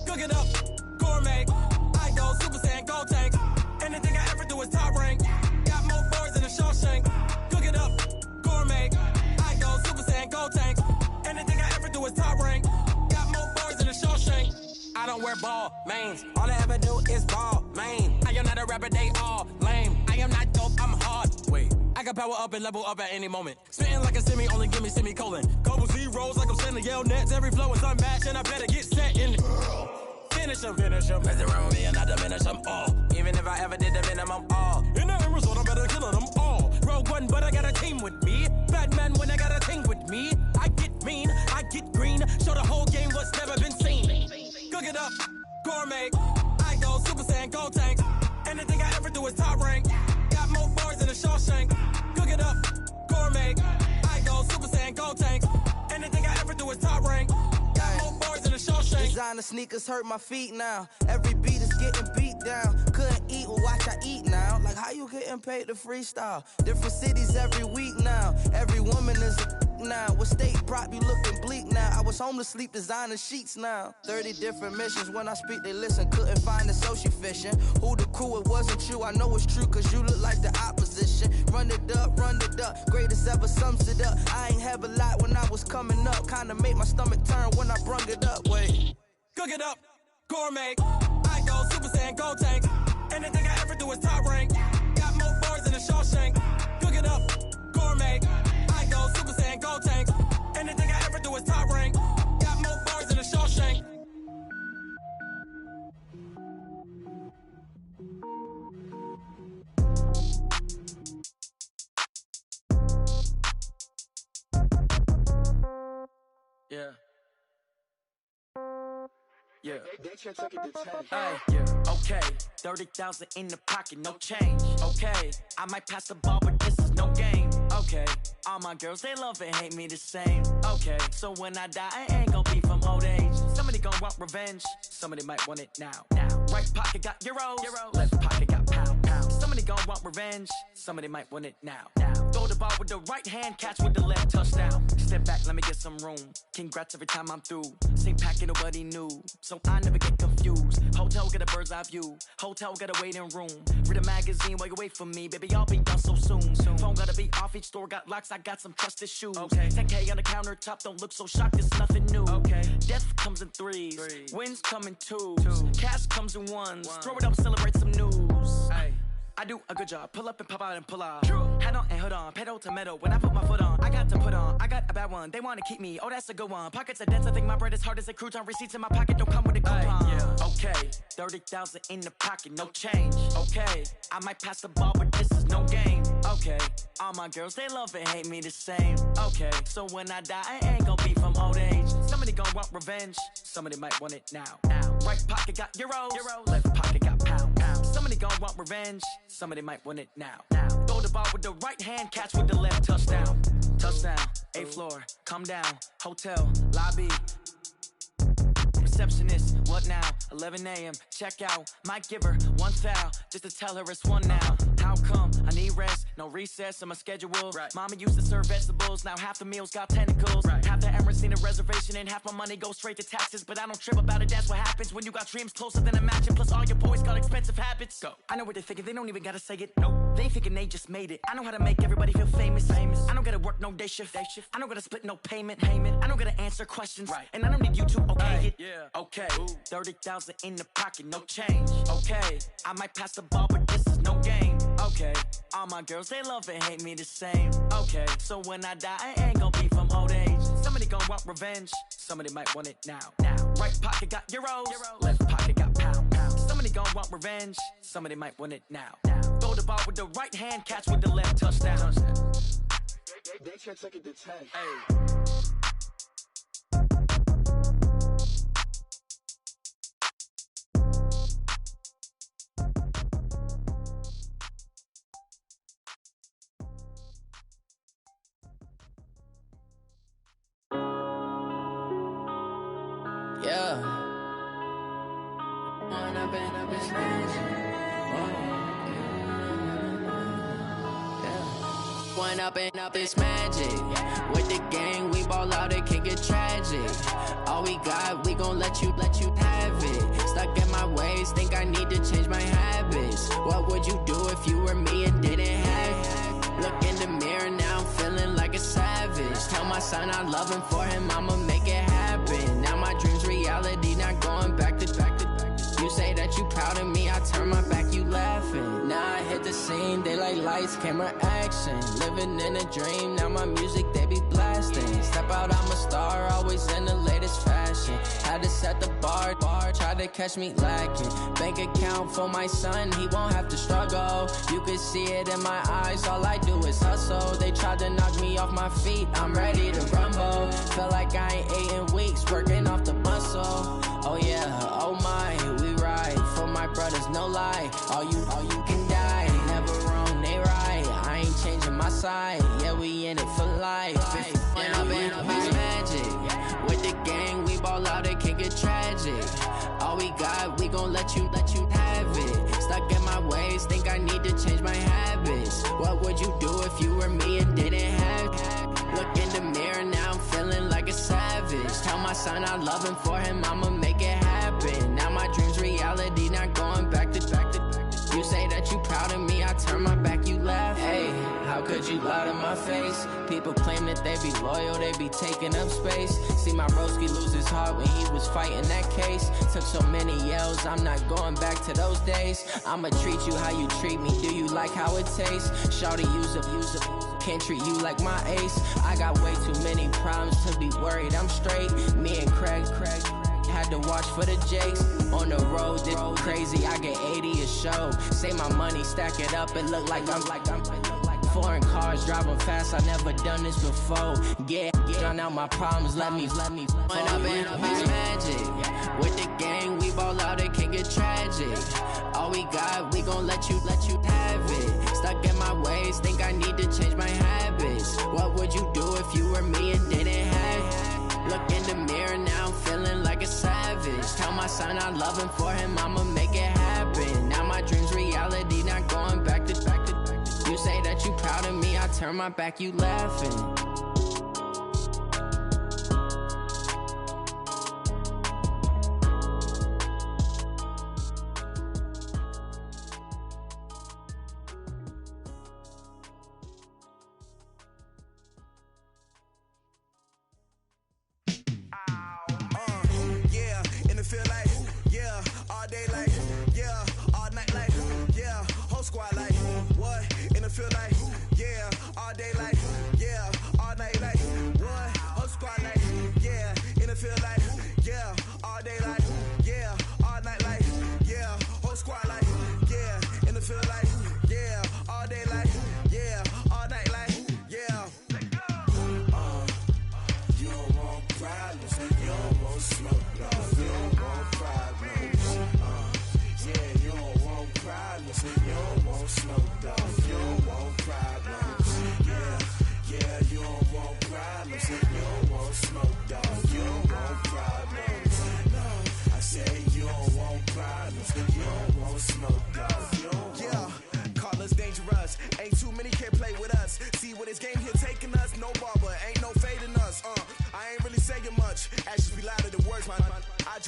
Cook it up, gourmet. I go Super Saiyan, gold tank. Anything I ever do is top rank. Got more boys than a Shawshank. Cook it up, gourmet. I go Super Saiyan, gold tank. Anything I ever do is top rank. Got more boys than a Shawshank. I don't wear ball mains. All I ever do is ball main. I am not a rapper, they all lame. I am not dope, I'm hard. Wait, I can power up and level up at any moment. Spitting like a semi, only give me semicolon. Couple zeros like I'm sending yell nets. Every flow is unmatched and I better get set in. Finish them. Mess around with me and I diminish them all. Even if I ever did the minimum all. In the end result, I'm better killing them all. Rogue One, but I got a team with me. Batman when I got a team with me. I get mean, I get green. Show the whole game what's never been seen. Cook it up, gourmet. I go Super Saiyan, gold tank. Anything I ever do is top rank. Got more bars than a Shawshank. Cook it up, gourmet. I go Super Saiyan, gold tank. Anything I ever do is top rank. Designer sneakers hurt my feet now. Every beat is getting beat down. Couldn't eat, well watch I eat now. Like how you getting paid to freestyle? Different cities every week now. Every woman is a now. What state prop you looking bleak now? I was home to sleep designer sheets now. 30 different missions. When I speak they listen. Couldn't find it so she fishing. Who the crew, it wasn't you. I know it's true cause you look like the opposition. Run it up. Greatest ever sums it up. I ain't have a lot when I was coming up. Kinda made my stomach turn when I brung it up. Wait. Cook it up, gourmet. I go Super Saiyan, gold tank. Anything I ever do is top rank. Got more bars than a Shawshank. Cook it up, gourmet. I go Super Saiyan, gold tank. Anything I ever do is top rank. Got more bars than a Shawshank. Yeah. Yeah. Hey, yeah. Okay. 30,000 in the pocket, no change. Okay. I might pass the ball, but this is no game. Okay. All my girls, they love and hate me the same. Okay. So when I die, I ain't gon' be from old age. Somebody gon' want revenge. Somebody might want it now. Right pocket got euros. Left pocket got pound. Somebody gon' want revenge. Somebody might want it now. Throw the ball with the right hand, catch with the left, touchdown. Step back, let me get some room. Congrats every time I'm through. Same packet, nobody knew. So I never get confused. Hotel get a bird's eye view. Hotel got a waiting room. Read a magazine while you wait for me. Baby, I'll be done so soon. Phone gotta be off, each store got locks. I got some trusted shoes. 10K on the countertop, don't look so shocked, it's nothing new. Death comes in threes. Wins come in twos. Cash comes in ones. Throw it up, celebrate some news. I do a good job. Pull up and pop out and pull out. True. Head on and hood on. Pedal to metal. When I put my foot on, I got to put on. I got a bad one. They want to keep me. Oh, that's a good one. Pockets are dense. I think my bread is hard as a crouton. Receipts in my pocket don't come with a coupon. Yeah. Okay. 30,000 in the pocket. No change. Okay. I might pass the ball, but this is no game. Okay. All my girls, they love and hate me the same. Okay. So when I die, I ain't gonna be from old age. Somebody gonna want revenge. Somebody might want it now. Right pocket got euros. Left pocket got pound. Somebody gon' want revenge. Somebody might want it now. Throw the ball with the right hand, catch with the left, touchdown. Touchdown, 8th floor, come down. Hotel, lobby. Receptionist, what now? 11 a.m., check out. Might give her one foul, just to tell her it's one now. How come? I need rest, no recess in my schedule. Right. Mama used to serve vegetables, now half the meals got tentacles. Right. Half the Emirates need a reservation and half my money goes straight to taxes. But I don't trip about it, that's what happens when you got dreams closer than imagine. Plus all your boys got expensive habits. Go. I know what they're thinking, they don't even gotta say it. Nope. They thinking they just made it. I know how to make everybody feel famous. I don't gotta work no day shift. I don't gotta split no payment. I don't gotta answer questions. Right. And I don't need you to okay it. Yeah. Okay. 30,000 in the pocket, no change. Okay. I might pass the ball, but this is no game. Okay. All my girls, they love and hate me the same. Okay. So when I die, I ain't gonna be from old age. Somebody gonna want revenge. Somebody might want it now. Right pocket got euros. Left pocket got pound. Somebody gonna want revenge. Somebody might want it now. Throw the ball with the right hand, catch with the left, touchdown. They can't take it to 10. Hey. Yeah. One up and up is magic. With the gang, we ball out, it can get tragic. All we got, we gon' let you have it. Stuck in my ways, think I need to change my habits. What would you do if you were me and didn't have it? Look in the mirror, now I'm feeling like a savage. Tell my son I love him, for him I'ma make it happen. Now my dream's reality, not going back to. You say that you proud of me, I turn my back, you laughing. Now I hit the scene, they like lights, camera, action. Living in a dream, now my music, they be blasting. Step out, I'm a star, always in the latest fashion. Had to set the bar, try to catch me lacking. Bank account for my son, he won't have to struggle. You can see it in my eyes, all I do is hustle. They tried to knock me off my feet, I'm ready to rumble. Feel like I ain't ate in weeks, working off the muscle. Oh yeah, oh my, we ride for my brothers, no lie. All you can die, never wrong, they right. I ain't changing my side, yeah, we in it for life. When up and up is magic. With the gang, we ball out, it can get tragic. All we got, we gon' let you have it. Stuck in my ways, think I need to change my habits. What would you do if you were me and didn't have it? Look in the mirror, now I'm feeling like a savage. Tell my son I love him, for him I'ma make it happen. Now my dream's reality, not going back to. You say that you proud of me, I turn my back, you laugh. Hey, how could you lie to my face? People claim that they be loyal, they be taking up space. See my broski lose his heart when he was fighting that case. Took so many yells, I'm not going back to those days. I'ma treat you how you treat me, do you like how it tastes? Shawty, use up, can't treat you like my ace. I got way too many problems to be worried, I'm straight. Me and Craig had to watch for the Jakes. On the road, this crazy, I get 80 a show. Say my money, stack it up, it look like I'm foreign cars, driving fast, I never done this before. Get drown out my problems, let me When up and up is magic. With the gang, we ball out, it can get tragic. All we got, we gon' let you have it. Stuck in my ways, think I need to change my habits. What would you do if you were me and didn't have it? Look in the mirror, now I'm feeling like a savage. Tell my son I love him, for him I'ma make it happen. Now my dream's reality, not going back to. You say that you proud of me, I turn my back, you laughing. You don't want problems, you don't want smoke, no. You don't want problems.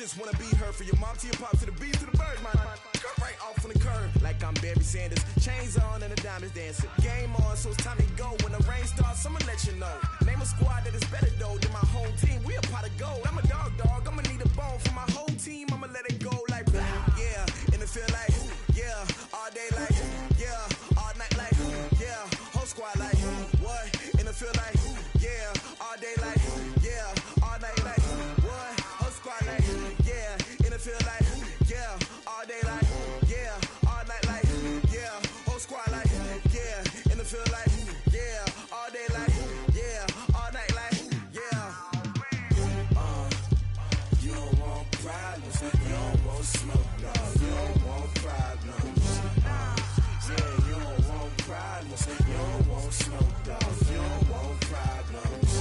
just wanna be her. For your mom to your pop to the beat to the birds, man. Cut right off on the curb, like I'm Barry Sanders. Chains on and the diamonds dancing. Game on, so it's time to go. When the rain starts, I'ma let you know. Name a squad that is better though than my home team. We a pot of gold. I'm a dog. I'ma need a bone for my whole team. I'ma let it go like blah. Yeah, and it feel like yeah, all day like yeah, all night like yeah, whole squad like what? And it feel like yeah, all day like yeah, all night like what? Whole squad like yeah, and it feel like yeah, all day like yeah, all night like yeah, whole squad like yeah, and it feel like yeah, all day like yeah, all night like yeah. You don't want problems, you don't want smoke, dog. You don't want problems. Yeah, you don't want problems, you don't want smoke, dog. You don't want problems.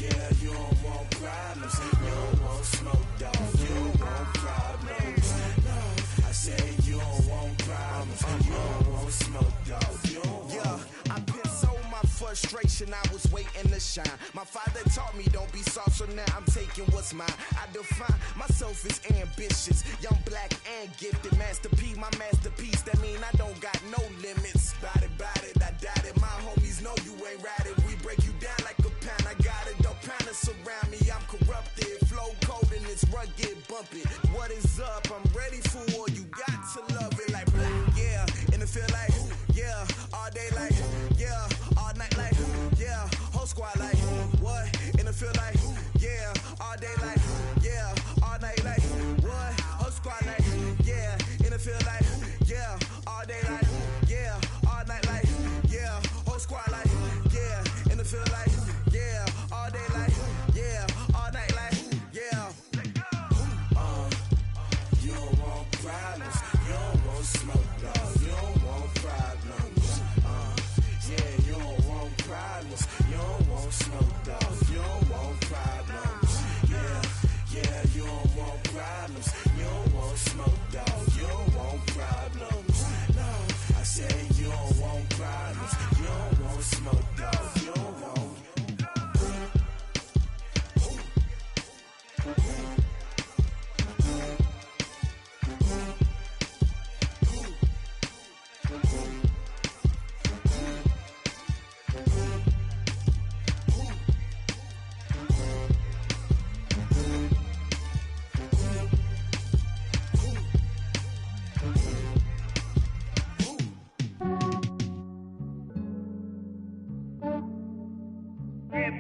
Yeah, you don't want problems, you don't want smoke, dog. You don't want problems. No, I said you don't want problems, you don't want smoke, dog. You don't want. Yeah, I've been so my frustration, I was waiting to shine. My father taught me don't be soft, so now I'm taking what's mine. I define myself as ambitious, young, black, and gifted. Master P, my masterpiece. That mean I don't got no limits. Bout it, I doubt it. My homies know you ain't ratted. We break you down like a pound. I got it, don't pound to surround me. I'm corrupted, flow cold and it's rugged, bumpy. What is up? I'm ready for war. You got to love it like blah, yeah, and it feel like yeah, all day like yeah, all night like yeah, whole squad like what? And it feel like yeah, all day like yeah, all night like what? Whole squad like yeah, and it feel like yeah, all day like yeah, all night like yeah, whole squad like yeah, and it feel like yeah, all day like yeah, all night like yeah. You don't want problems, you don't want smoke, dog. You don't want problems. Yeah, you don't want problems, you don't want smoke, dog. You don't want problems. Yeah, you don't want problems, you don't want smoke, dog. You don't want problems. No, I said you don't want problems, you don't want smoke, dog. You don't want.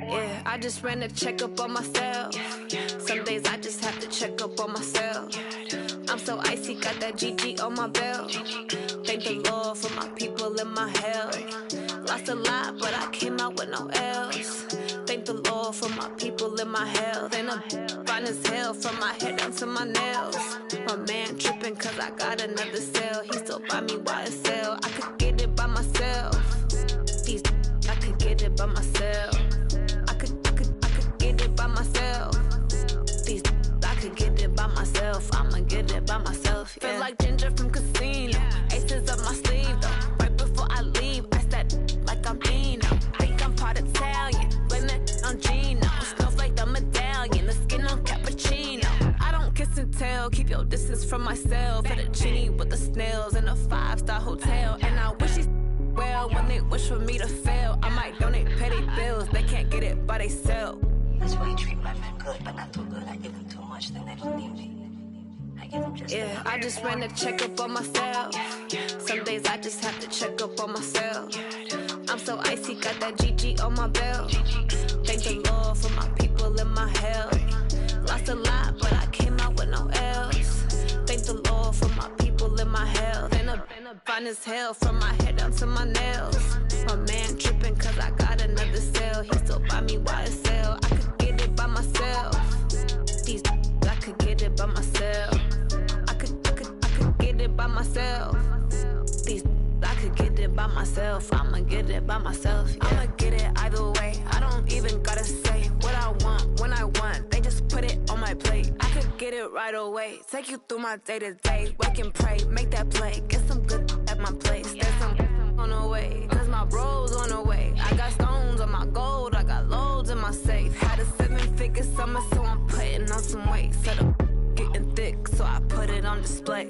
Yeah, I just ran a checkup on myself. Some days I just have to check up on myself. I'm so icy, got that GG on my belt. Thank the Lord for my people and my health. Lost a lot, but I came out with no L's. Thank the Lord for my people and my health. And I'm fine as hell from my head down to my nails. My man tripping cause I got another cell. He still buy me YSL. I could get it by myself. These I could get it by myself. I could get it by myself. These I could get it by myself. I'ma get it by myself. Yeah. Feel like Ginger from Casino. Aces up my sleeve though. Right before I leave, I said like I'm Dino. Think I'm part Italian. Blame it on Gino. Smells like the medallion. The skin on cappuccino. I don't kiss and tell. Keep your distance from myself. Fettuccine with the snails in a 5-star hotel. And I wish she well when they wish for me to fail. I might donate petty bills. They can't get it by themselves. That's why you treat my men good, but not too good. I give them too much, then they don't need me. I give them just yeah, I just ran a checkup on myself. Some days I just have to check up on myself. I'm so icy, got that GG on my belt. Thank the Lord for my people and my health. Lost a lot, but I came out with no L's. Thank the Lord for my people and my health. And I'm fine as hell from my head down to my nails. My man tripping cause I got another cell. He still buy me YSL. I could get it by myself. These I could get it by myself. I could get it by myself. These I could get it by myself. I'ma get it by myself. Yeah. I'ma get it either way. I don't even gotta say what I want when I want. They just put it on my plate. I could get it right away. Take you through my day to day. Wake and pray, make that play. Get some good at my place. There's some on the way, cause my bro's on the way. I got stones on my gold. I got loads in my safe. Had a 7-figure summer, so I'm putting on some weight. Set up on display.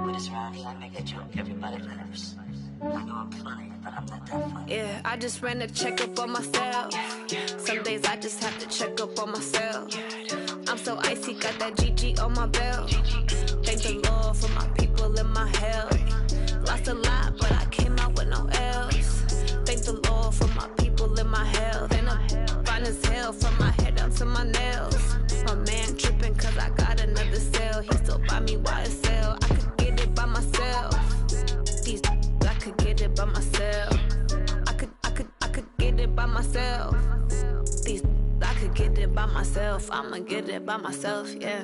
With this round here, I make a joke, everybody laughs. I know I'm funny, but I'm not that funny. Yeah, I just ran a checkup on myself. Some days I just have to check up on myself. I'm so icy, got that GG on my belt. Thank the Lord for my people in my health. Lost a lot, but I came out with no else. Thank the Lord for my people in my health. And I'm fine as hell from my head down to my nails. My man tripping cause I got another cell. He still buy me YSL. I could get it by myself. These I could get it by myself. I could get it by myself. These I could get it by myself. I'ma get it by myself, yeah.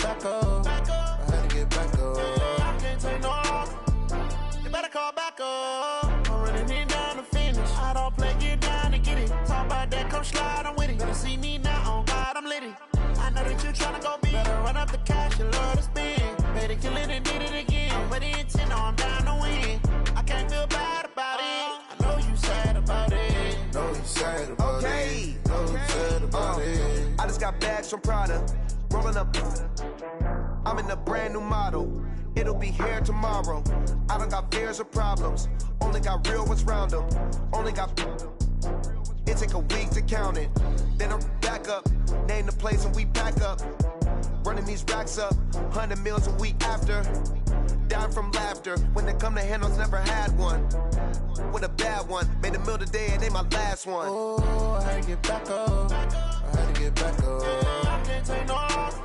back up. I had to get back up. I can't take no loss. You better call back up. I'm running it down to finish. I don't play, get down to get it. Talk about that, come slide, I'm with it. Better see me now, on God, I'm litty. I know that you tryna go big. Better run up the cash, you love to spend. Better kill it and did it again. I'm ready intent, no, I'm down to win. I can't feel bad about it. I know you sad about it. Know you sad about it. Know you sad about it. I just got bags from Prada. Rolling up. I'm in a brand new model. It'll be here tomorrow. I don't got fears or problems. Only got real ones round them. Only got It take a week to count it. Then I'm back up, name the place and we pack up. Running these racks up, 100 meals a week after. Down from laughter, when they come to handles, never had one. With a bad one, made a meal today and ain't my last one. Oh, I had to get back up. I had to get back up. I can't take no off.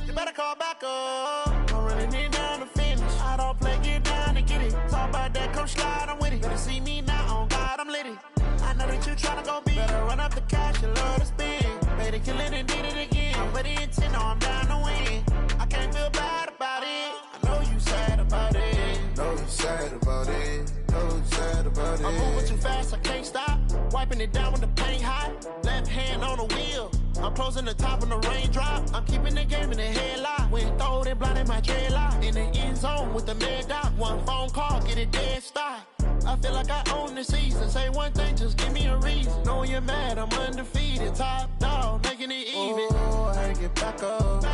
You better call back up. Don't really need down to finish. I don't play, get down and get it. Talk about that, come slide, I'm with it. Better see me now, on God, I'm litty. I know that you tryna go big. Better run up the cash, you love to spend. Made it, kill it, and did it again. But the intent, no, I'm down to win. I can't feel bad about it. I know you sad about it. Know you sad about it. Know you sad about it. I'm moving too fast, I can't stop. Wiping it down with the paint hot. Left hand on the wheel. I'm closing the top when the raindrop. I'm keeping the game in the headlock. When throwed and blinded my dreadlock. In the end zone with the mad dot. One phone call, get it dead stop. I feel like I own the season. Say one thing, just give me a reason. Knowing you're mad, I'm undefeated. Top dog, making it even. Oh, I had to get back up. I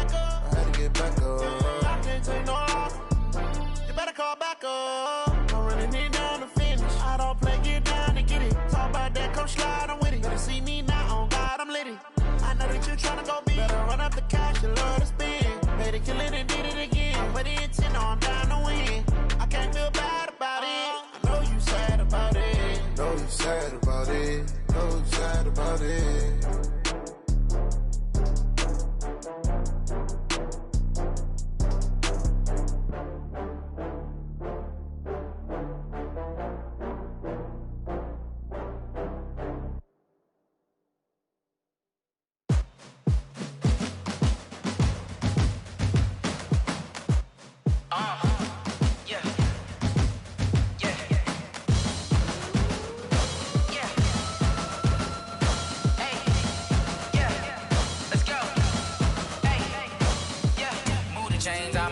had to get back up. I can't take no off. You better call back up. Don't really need down to finish. I don't play, get down to get it. Talk about that, come slide, I'm with it. Better see me now, on God, I'm litty. I know that you tryna go big. Better run up the cash, you love to spend. Made it, kill it, and did it again. But the intent, no, I'm down to win. I can't feel bad about it. I know you sad about it. Know you sad about it. Know you sad about it.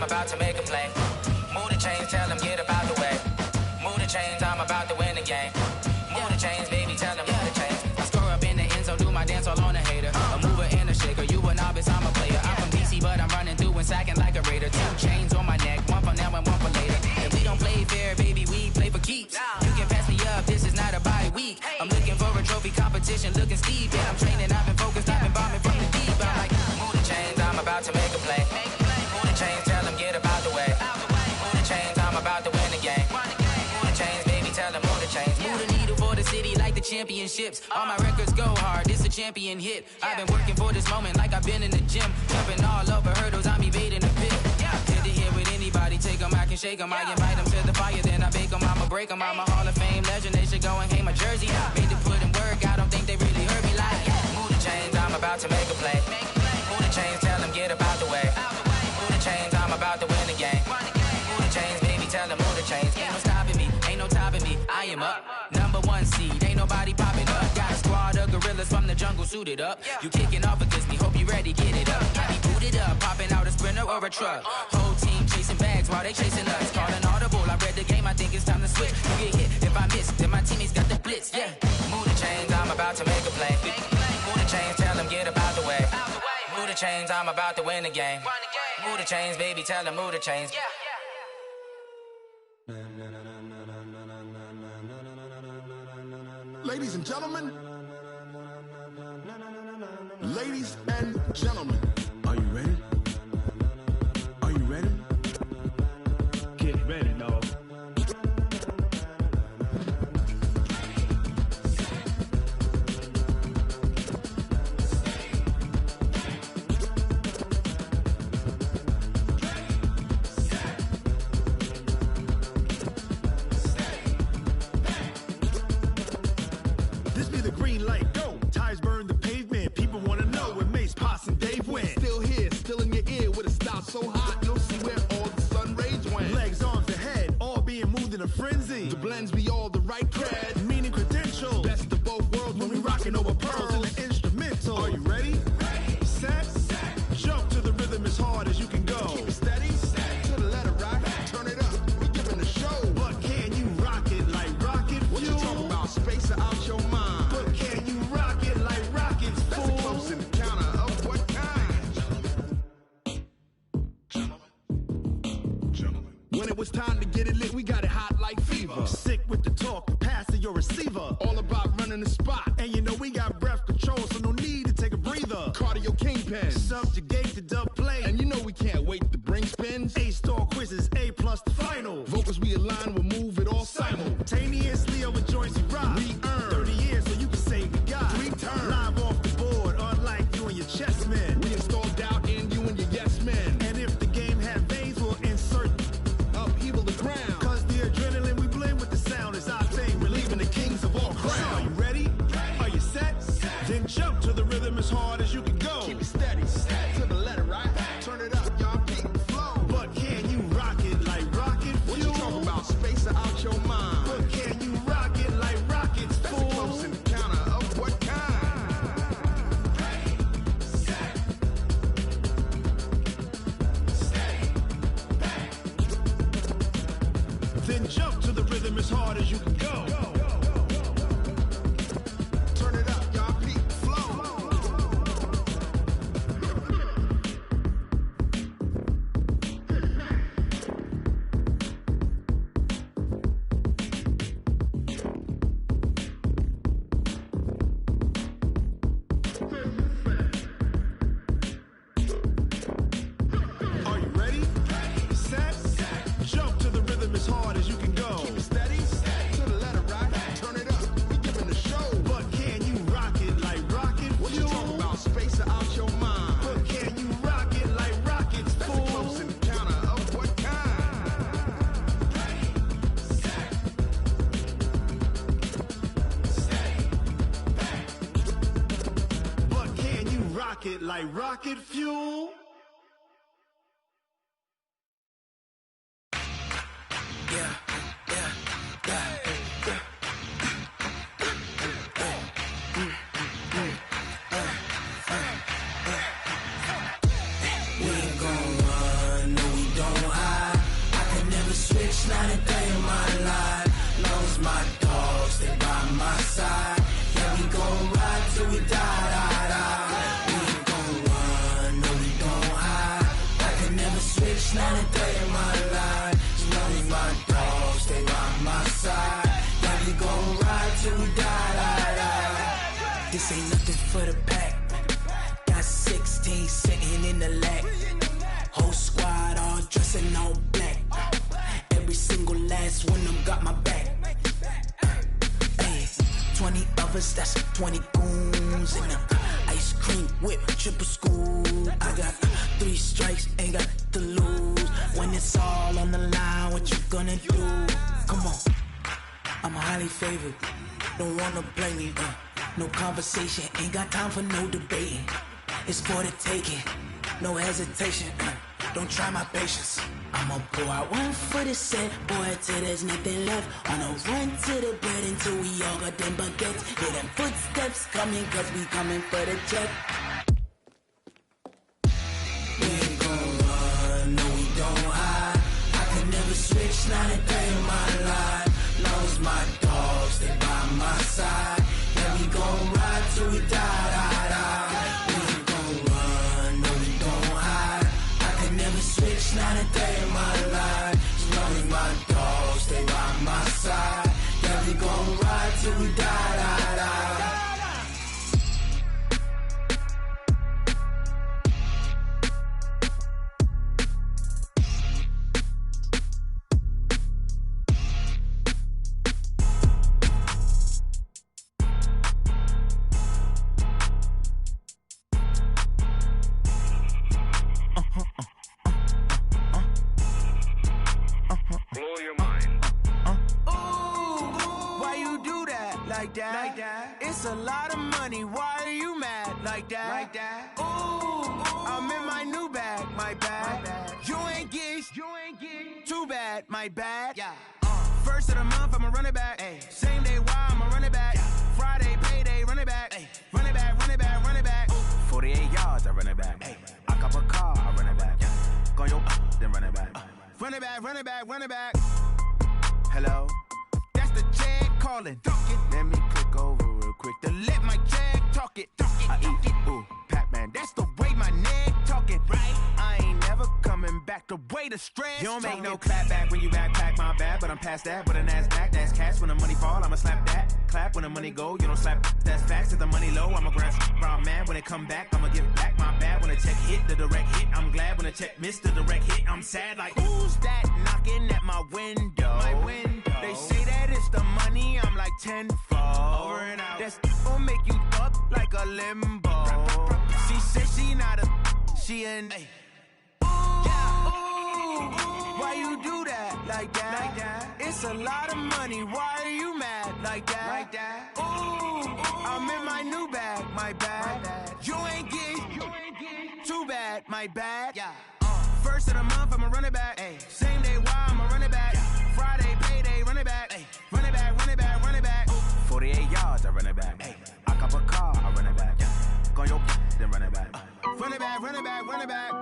About to make a play. Move the chains, tell them get up out the way. Move the chains, I'm about to win the game. Move the chains, baby, tell them move the chains. I score up in the end zone, do my dance all on a hater. A mover and a shaker, you a novice, I'm a player. I'm from DC, but I'm running through and sacking like a raider. 2 chains on my neck, one for now and one for later. If we don't play fair, baby, we play for keeps. You can pass me up, this is not a bye week. I'm looking for a trophy competition, looking steep. Yeah, I'm training, I've been focused, I've been bombing from the deep. I'm like, move the chains, I'm about to make a play. Move the chains, tell them get up out the way. Move the chains, I'm about to win the game. Move the chains, baby, tell them move the chains. Move the needle for the city like the championships. All my records go hard, this a champion hit. I've been working for this moment like I've been in the gym. Jumping all over hurdles, I'm evading the pit. Hit to hit with anybody, take them, I can shake them. I invite them to the fire, then I bake them, I'ma break them. I'm a Hall of Fame legend, they should go and hang my jersey. Made to put in work, I don't think they really heard me like. Move the chains, I'm about to make a play. Move the chains, tell them get up out the way. Move the chains, I'm about to win the game. Move the chains, baby, tell them move the chains. Ain't no stopping me, ain't no topping me. I am up, #1 seed, ain't nobody popping up. Got a squad of gorillas from the jungle suited up. You kicking off against me, hope you ready, get it up. I be booted up, popping out a sprinter or a truck. Whole team chasing bags while they chasing us. Calling audible, I read the game, I think it's time to switch. You get hit, if I miss, then my teammates got the blitz, yeah. Move the chains, I'm about to make a play. Move the chains, tell them get up out the way. Move the chains, I'm about to win the game. Move the chains, baby, tell them move the chains. Ladies and gentlemen, ladies and gentlemen, are you ready? Are you ready? Get ready, dog. This be the green light, go. Tires burn the pavement. People wanna know where Mace, Potts, and Dave went. Still here, still in your ear with a style so hot, you'll see where all the sun rays went. Legs, arms, and head, all being moved in a frenzy. The blends be all the right cred, meaning credentials. Best of both worlds when we rockin' over pearls in the instrumental. Are you ready? Set, jump to the rhythm as hard as you can go. Keep it steady, to the letter rock, turn it up, we giving the show. But can you rock it like rocket fuel? What you talking about, space out your mind? But can you rock it like rockets, fool? That's a close encounter of what kind? Gentlemen. When it was time to get it lit, we got it hot like fever. Sick with the talk, pass to your receiver. All about running in the spot. And you know we got breath control, so no need to take a breather. Cardio kingpin, subjugate the dub play. And you know we can't wait to bring spins. A-star quizzes, A+ the final. Vocals we align, we'll move it all simultaneously over joints we rock. We earn 30 years, so you can say we got 3 turns. Live off the board, unlike you and your chess men. We install doubt in you and your yes men. And if the game had veins, we'll insert upheaval the ground. Cause the adrenaline we blend with the sound is our thing, relieving the kings of all crowns. So are you ready? Are you set? Then jump to the rhythm as hard as you can go. Keep it steady, to the letter, right? Turn it up, y'all, keep the flow. But can you rock it like rocket fuel? What you talking about? Space out your mind. But can you rock it like rockets, fool? That's a close encounter of what kind? Then jump to the rhythm as hard as you can go. Turn it up, y'all, peak flow. Are you ready? Set? Jump to the rhythm as hard as you can go. Keep it steady, to the letter, right? Turn it up, we giving the show. But can you rock it like rocket fuel? What you talking about? Space out your mind. But can you rock it like rockets, fool? That's a close encounter of what kind? But can you rock it like rocket fuel? We ain't gon' run, no we don't hide. I can never switch, not a day in my life. Long as my dogs stay by my side. Yeah, we gon' ride till we die, die, die. We ain't gon' run, no we don't hide. I can never switch, not a day in my life. As long as my dogs stay by my side. Yeah, we gon' ride till we die, die, die. This ain't nothing for the pack. Got 16 sitting in the lap. Whole squad all dressing all black. Every single last one of them got my back. Hey, 20 of us, that's 20 goons in them. Ice cream whip, triple scoop. I got 3 strikes, ain't got to lose. When it's all on the line, what you gonna do? Come on, I'm highly favored. Don't wanna blame me. No conversation, ain't got time for no debating. It's for the taking, no hesitation. Don't try my patience. I'ma pour out one for the set, boy, till there's nothing left. On a run to the bread until we all got them baguettes. Hear them footsteps coming, cause we coming for the check. We ain't gon' run, no we don't hide. I can never switch, not a day in my life. Long as my dogs stay by my side. Yeah, we gon' ride till we die, die, die. We ain't gon' run, no we don't hide. I can never switch, not a day in my life. As long as my dogs stay by my side. Yeah, we gon' ride till we die, die, die. Blow your mind. Why you do that like that? Like that? It's a lot of money. Why are you mad like that? Like that? Ooh, I'm in my new bag, my bad. You ain't get too bad, my bad. Yeah. First of the month, I'ma run it back. Ay. Same day, why I'ma run it back. Yeah. Friday, payday, run it back. Ay. Run it back, run it back, run it back. Ooh. 48 yards, I run it back. Ay. I cop a car, I run it back. Yeah. Go yo, then run it back. Run it back, run it back, run it back. Hello? That's the jag calling. Let me click over real quick to let my jag talk it. I eat it, ooh, Pac-Man. That's the way my neck talking. Right? I ain't never coming back the way the the stress. You don't make no clap back when you backpack, my bad, but I'm past that. With a NASDAQ, that's cash. When the money fall, I'ma slap that. Clap when the money go, you don't slap. That's facts. If the money low, I'ma grab brown man. When it come back, I'ma give back my bad. When the check hit, the direct hit, I'm glad. When the check missed the direct hit, I'm sad. Like, who's that knocking at my window? They say that it's the money, I'm like tenfold. Over and out. That's gon' make you up like a limbo. She said she not a, she an. Ooh, why you do that like that? It's a lot of money, why are you mad like that? Ooh, I'm in my new bag, my bad. You ain't getting too bad, my bad. First of the month, I'ma run it back. Same day, why I'ma run it back. Friday, payday, run it back. Run it back, run it back, run it back. 48 yards, I run it back. I cop a car, I run it back. Go on your then run it back. Run it back, run it back, run it back.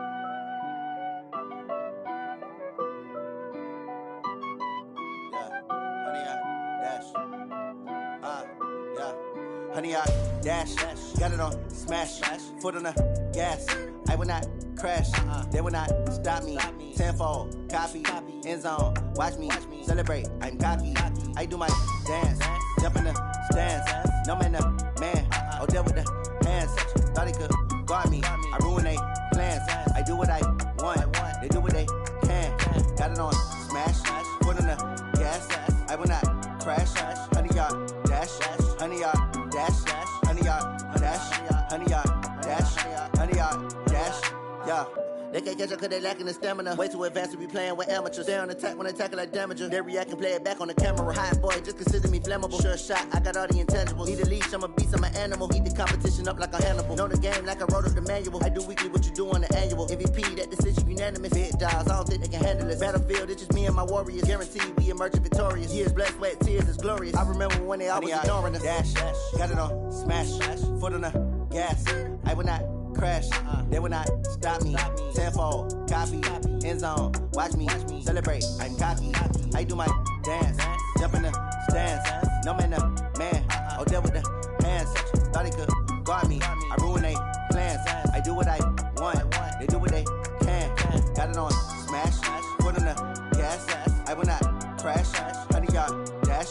Honey, I dash, got it on smash, foot on the gas. I will not crash, they will not stop me. Tenfold, copy, end zone, watch me celebrate. I'm cocky, I do my dance, jump in the stands. No man, man, oh there with the hands. Thought he could guard me, I ruin they plans. I do what I want, they do what they can. Got it on smash, foot on the gas. I will not crash, honey, y'all dash, honey, y'all dash, honey, y'all dash, honey, y'all dash, honey, y'all dash, yeah. They can't catch up cause they lacking the stamina. Way too advanced to be playing with amateurs. Stay on attack when they tackle like damager. They react and play it back on the camera. Hot boy, just consider me flammable. Sure shot, I got all the intangibles. Need a leash, I'm a beast, I'm an animal. Eat the competition up like a Hannibal. Know the game like I wrote up the manual. I do weekly what you do on the annual. MVP, that decision unanimous. Hit dials, I don't think they can handle it. Battlefield, it's just me and my warriors. Guaranteed we emerge victorious. Years, blood, sweat, tears, is glorious. I remember when they always ignoring us. Dash, got it on smash, foot on the gas. I will not crash, they will not stop me. Tenfold, copy, end zone, watch me celebrate. I'm cocky, I do my dance, jump in the stands. No man, man, oh there with the hands. Thought he could guard me, I ruin they plans. I do what I want, they do what they can. Got it on smash, foot on the gas. I will not crash, honey y'all dash,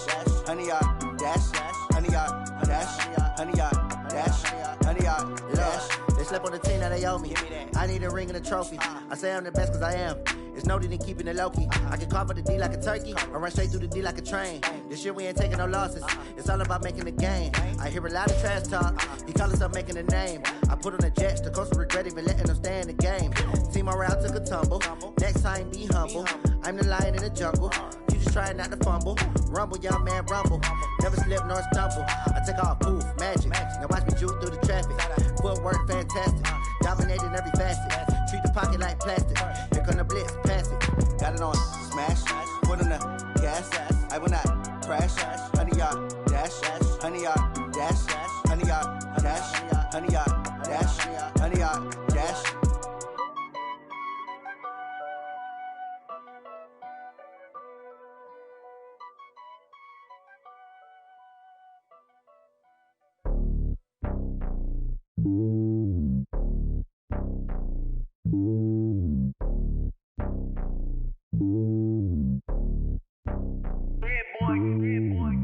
honey y'all dash, honey y'all dash, honey y'all dash, honey y'all dash. They slept on the team that they owe me. I need a ring and a trophy. I say I'm the best cause I am. It's no need in keeping it low-key. I can carve up the D like a turkey or run straight through the D like a train. This year we ain't taking no losses. It's all about making the game. I hear a lot of trash talk. He call himself making a name. I put on the jets. The coach will regret even letting them stay in the game. Team morale took a tumble. Next time be humble. I'm the lion in the jungle. You just trying not to fumble. Rumble, young man, rumble. Never slip nor stumble. I take off, poof, magic. Now watch me juke through the traffic. Footwork fantastic. Dominating every facet. Treat the pocket like plastic. Here come the blitz, pass it. Got it on smash. Foot on the gas. I will not crash. Honey, y'all dash. Honey, y'all dash. Honey, y'all dash. Honey, y'all dash. Honey, y'all dash.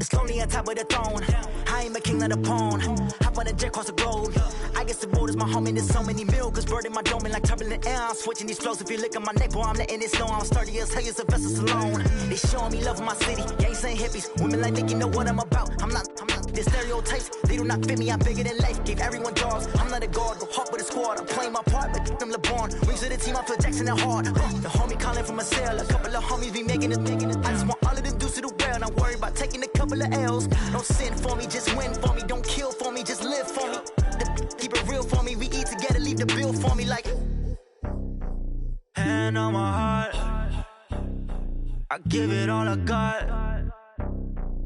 It's lonely on top of the throne. I ain't a king of the pawn. Hop on a jet across the globe. I guess the road is my home and there's so many milkers burning my dome like turbulent air. I'm switching these flows. If you look at my neck, boy, I'm letting it snow. I'm sturdy as hell as Sylvester Stallone. They showing me love in my city. Gangsta and hippies. Women like Nicky know what I'm about. I'm not. The stereotypes, they do not fit me. I'm bigger than life. Gave everyone jobs. I'm not a guard. Go hard with a squad. I'm playing my part, but I'm LeBron. Wings of the team, I feel Jackson and hard. The homie calling from a cell. A couple of homies be making it. I just want all of them dudes to the well. Not worry about taking a couple of L's. Don't sin for me, just win for me. Don't kill for me, just live for me. Keep it real for me. We eat together, leave the bill for me like. Hand on my heart, I give it all I got.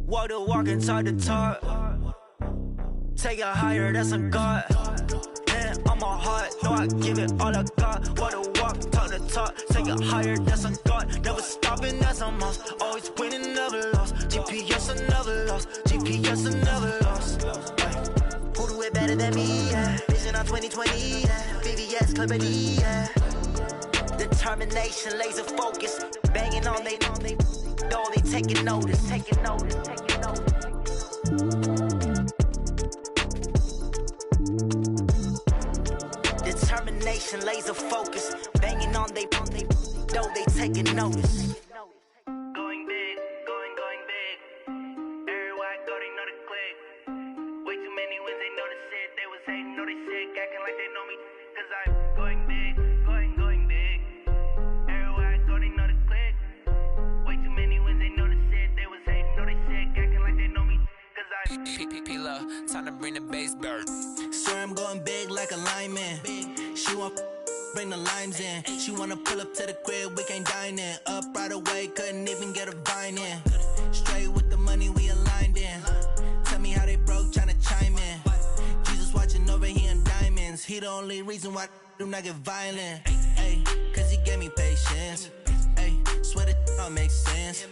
Walk the walk inside the talk. Take it higher, that's a God. Hand on my heart, no, I give it all I got. Walk the walk, talk the talk. Take it higher, that's a God. Never stopping, that's a must. Always winning, never lost. GPS, I never lost. GPS, I never lost. Who do it better than me? Yeah. Vision on 2020. Yeah. VVS, Clarity. Yeah. Determination, laser focus, banging on they though they taking notice. Determination, laser focus, banging on they though they taking notice. Going big, going big. Everywhere I go, they know the click. Way too many wins, they know the shit. They was hating, know they sick, acting like they know me. Cause I'm going big, going big. Everywhere I go, they know the click. Way too many wins, they know the shit. They was hating, know they sick, acting like they know me. Cause I'm P-P-P-Love, time to bring the bass bird. Sir, I'm going big like a lineman. She want bring the limes in. She wanna pull up to the crib, we can't dine in. Up right away, couldn't even get a vine in. Straight with the money, we aligned in. Tell me how they broke, tryna chime in. Jesus watching over here in diamonds. He the only reason why I do not get violent. Ay, cause he gave me patience. Ay, swear that all makes sense.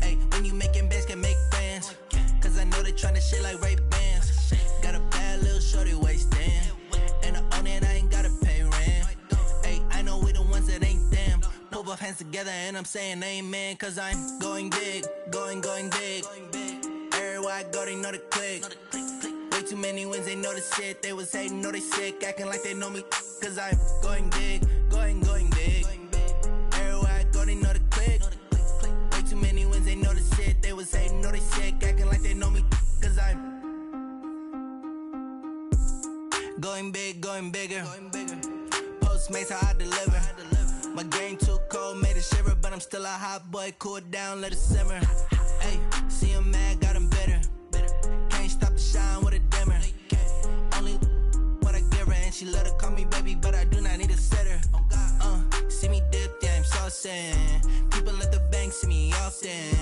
Ay, when you making bands, can make friends. Cause I know they tryna shit like Ray-Bans. Got a bad little shorty wasting. And I own it, I ain't gotta pay rent. Ay, I know we the ones that ain't them. Put both hands together and I'm saying amen. Cause I'm going big, going big. Everywhere I go, they know the click. Way too many wins, they know the shit. They was hating, know they sick, acting like they know me. Cause I'm going big, going big. Everywhere I go, they know the click. Way too many wins, they know the shit. They was hating, know they sick, acting like they know me. Cause I'm going big, going bigger. Postmates how I deliver. My game too cold, made it shiver, but I'm still a hot boy. Cool it down, let it simmer. Hey, see him mad, got him bitter. Can't stop the shine with a dimmer. Only what I give her, and she let her call me baby, but I do not need a sitter. See me dip, yeah, I'm saucing. People at the bank see me often.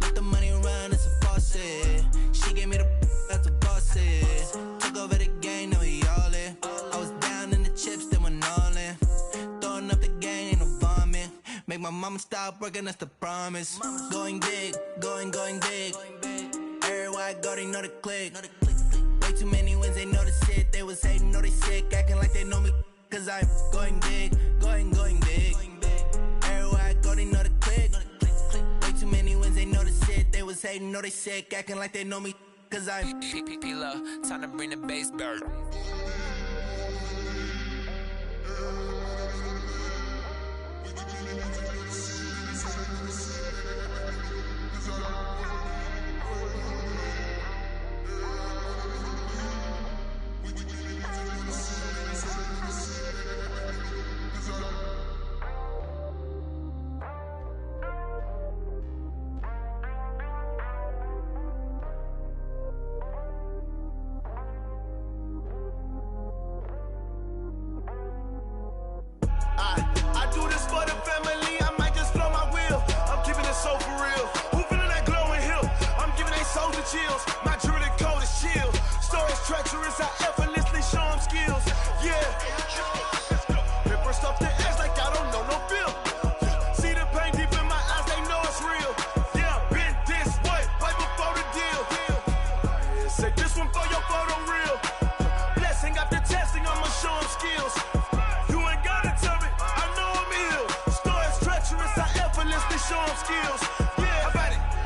Let the money run, it's a faucet. She gave me the that's a faucet. Took over the game, now we all in. I was down in the chips, then went all in. Throwing up the game, ain't no vomit. Make my mama stop working, that's the promise. Going big, going big. Everywhere I go, they know the click. Way too many wins, they know the shit. They was hating, know they sick, acting like they know me. Cause I'm going big, going big. Everywhere I go, they know the click. Way too many wins, they know the shit. They was hating, know they sick, acting like they know me. Cause I'm P-P-P-Love, time to bring the bass bird. I do this for the family, I might just blow my wheel. I'm keeping it so for real. Who feeling that glowing hill? I'm giving they souls the chills. My jewelry cold is chill. Stories treacherous, I effortlessly show them skills. Yeah. Paper stuff the edge like I don't know no feel. See the pain deep in my eyes, they know it's real. Yeah, been this way, right before the deal. Say this one for your photo reel. Blessing after testing, I'ma show them skills. You ain't gotta tell me, I know I'm ill. Stories treacherous, I effortlessly show them skills. Yeah,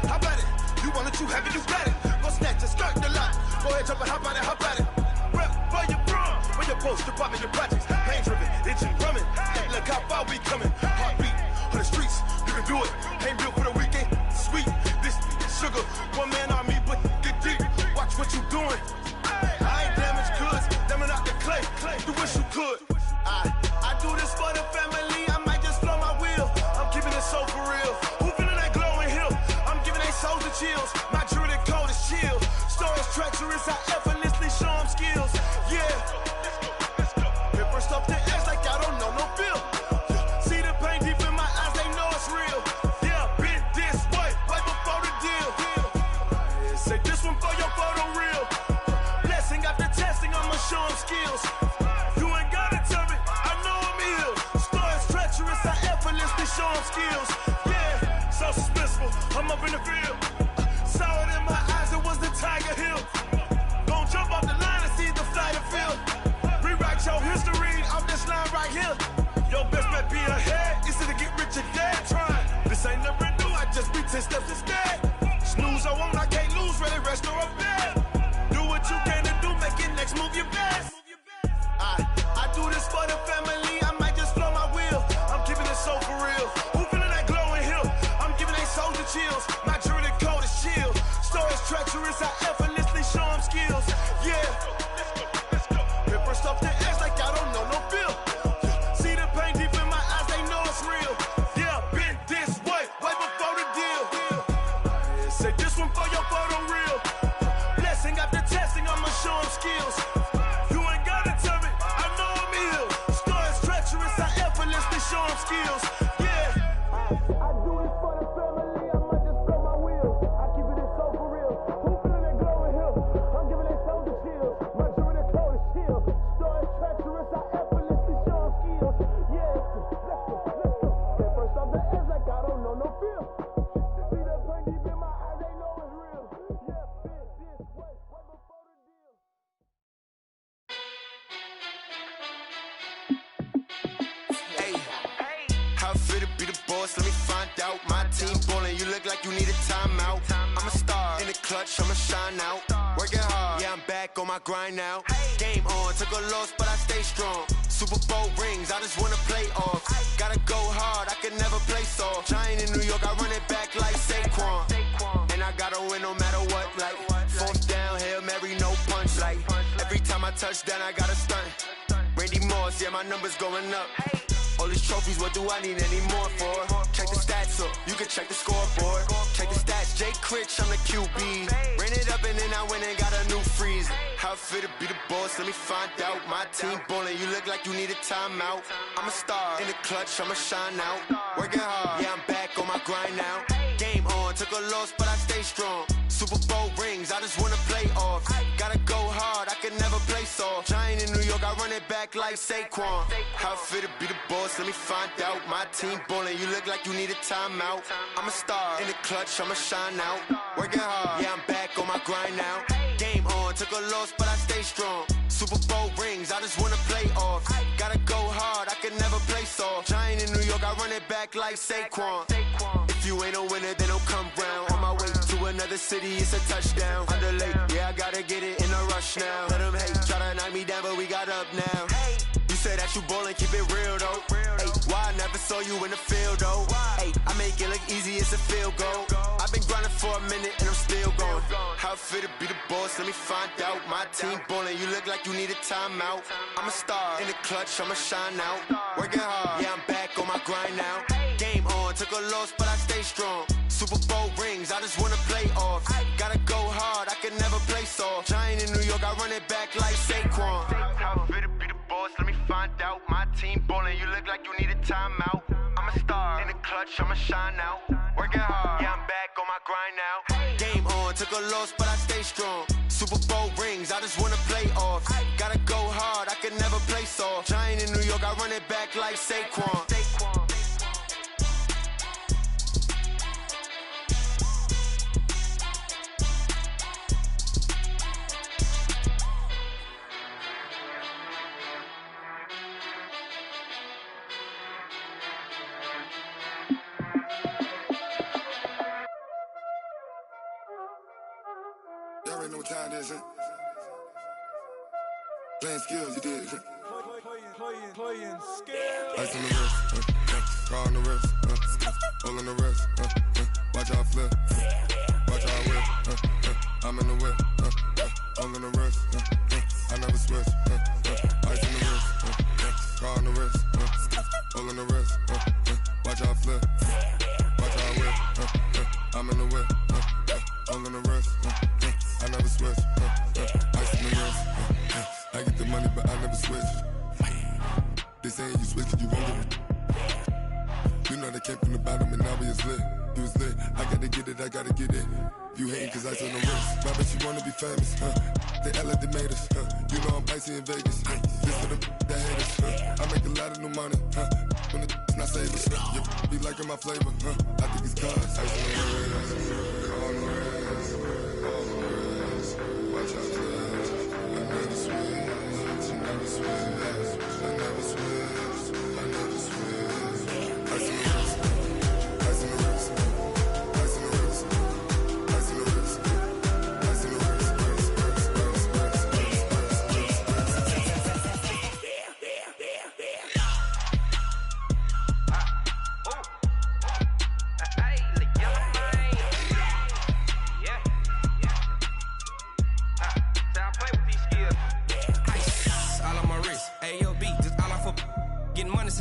how about it? You want it, you have it, you got it. Go snatch it, skirt the lot. Go ahead, jump it, how about it? Rep for your bro, for your post, your pop, and your projects. Pain driven, itching, drumming. Hey, look how far we coming. Heartbeat on the streets, you can do it. Ain't built for the weekend, sweet. This sugar, one man army, but get deep. Watch what you doing. I ain't damaged goods, damn it out the clay. You wish you could. I do this for the family, I might just blow my wheel. I'm keeping it so for real. Who feeling that glowing hill? I'm giving they souls the chills. My jewelry cold is chill. Stories treacherous, I effortlessly show them skills. Yeah. Paper stuff the edge like I don't know no feel. See the pain deep in my eyes, they know it's real. Yeah, been this way, right before the deal. Say this one for your photo reel. Blessing after testing, I'ma show them skills. You ain't gotta tell me, I know I'm ill. Stories treacherous, I effortlessly show them skills. Yeah, so suspenseful, I'm up in the field. Saw it in my eyes, it was the Tiger Hill. Gon' jump off the line and see the flight of field. Rewrite your history off this line right here. Your best bet be ahead. 10 steps instead. Snooze, I won't, I can't lose, really rest or up bed. Do what you can to do, make your next move your best. I do this for the family, I might just flow my wheel. I'm keeping it so for real. Who feeling that glowing hill? I'm giving they soldier chills. My jewelry cold is chill. Stories treacherous, I effortlessly show them skills. Yeah. Pepper stuff the edge like I don't know no feel. See the pain deep in my eyes, they know it's real. Yeah, been this way before the deal. Say this one for your photo reel. Blessing after testing, I'ma show them skills. You ain't gotta tell me, I know I'm ill. Stories treacherous, I effortlessly show them skills. Yeah. I do this for the family, I might just blow my wheel. I keep it so for real. Who feeling that glowing hill? I'm giving they soldier chills. My jewelry cold is chill. Stories treacherous, I effortlessly show them skills. Yeah. Let's go. Get first off the edge like I don't know no feel. See the pain deep in my eyes, they know it's real. Yeah, been this way before the deal. Hey, how fit to be the boss? Let me find out. My team ballin', you look like you need a timeout. I'm a star in the clutch, I'ma shine out. Working hard, yeah, I'm back on my grind now. Game on, took a loss, but I stay strong. Super Bowl rings, I just wanna play off. Gotta go hard, I can never play soft. Giant in New York, I run it back like Saquon. And I gotta win no matter what, like fourth down, Hail Mary, no punch. Like every time I touch down, I gotta stunt. Randy Moss, yeah, my numbers going up. All these trophies, what do I need any more for? Check the stats up, you can check the scoreboard. Check the stats, Jay Critch, I'm the QB. Ran it up and then I went and got a new freeze. How fit to be the boss, let me find out. My team ballin', you look like you need a timeout. I'm a star in the clutch, I'ma shine out. Working hard, yeah, I'm back on my grind now. Game on, took a loss, but I stay strong. Super Bowl rings, I just wanna play off. Gotta go hard, I can never play soft. Giant in New York, I run it back like Saquon. How fit to be the boss, let me find out. My team ballin', you look like you need a timeout. I'm a star in the clutch, I'ma shine out. Working hard, yeah, I'm back on my grind now. Game on, took a loss, but I stay strong. Super Bowl rings, I just wanna play off. Gotta go hard, I can never play soft. Giant in New York, I run it back like Saquon. If you ain't a winner, then don't come round. On my way to another city, it's a touchdown. Underlay, yeah, I gotta get it in a rush now. Let them hate, try to knock me down, but we got up now. You say that you ballin', keep it real though. Hey, why I never saw you in the field though? Hey, I make it look easy, it's a field goal. I've been grinding for a minute and I'm still going. How fit to be the boss, let me find out. My team ballin', you look like you need a timeout. I'm a star in the clutch, I'ma shine out. Working hard, yeah, I'm back on my grind now. Game on, took a loss, but I stay strong. Super Bowl rings, I just wanna play off. Gotta go hard, I can never play soft. Giant in New York, I run it back like Saquon. How fit to be the boss, let me find out. My team ballin', you look like you need a timeout. I'm a star in the clutch, I'ma shine out. Working hard, yeah, I'm back on my grind now. Game on, took a loss, but I stay strong. Super Bowl rings, I just wanna play off. Gotta go hard, I can never play soft. Giant in New York, I run it back like Saquon. Y'all already know what time it is, huh? Playing skills, you did. Playing skills. Ice on the wrist, car on the wrist, hole in the wrist, watch out flip, watch out whip, I'm in the whip, hole in the wrist, I never switch, ice on the wrist, car on the wrist, hole in the wrist, watch out flip, watch out whip, I'm in the whip, hole in the wrist, I never switch, ice on the wrist, I get the money but I never switch. They saying you switch, you won't get it. You know they came from the bottom and now we is lit. You was lit, I gotta get it, I gotta get it. You hating cause ice on the wrist. My bitch, you wanna be famous, They Ella, they made us, You know I'm icy in Vegas, This for the that hate us, I make a lot of new money, When the not save us, You be liking my flavor, I think it's cause ice on the wrist, on the wrist, on the wrist. Watch out, please. I never switch, I never switch, I never switch, I never switch. Ice on the wrist, ice on the wrist, ice on the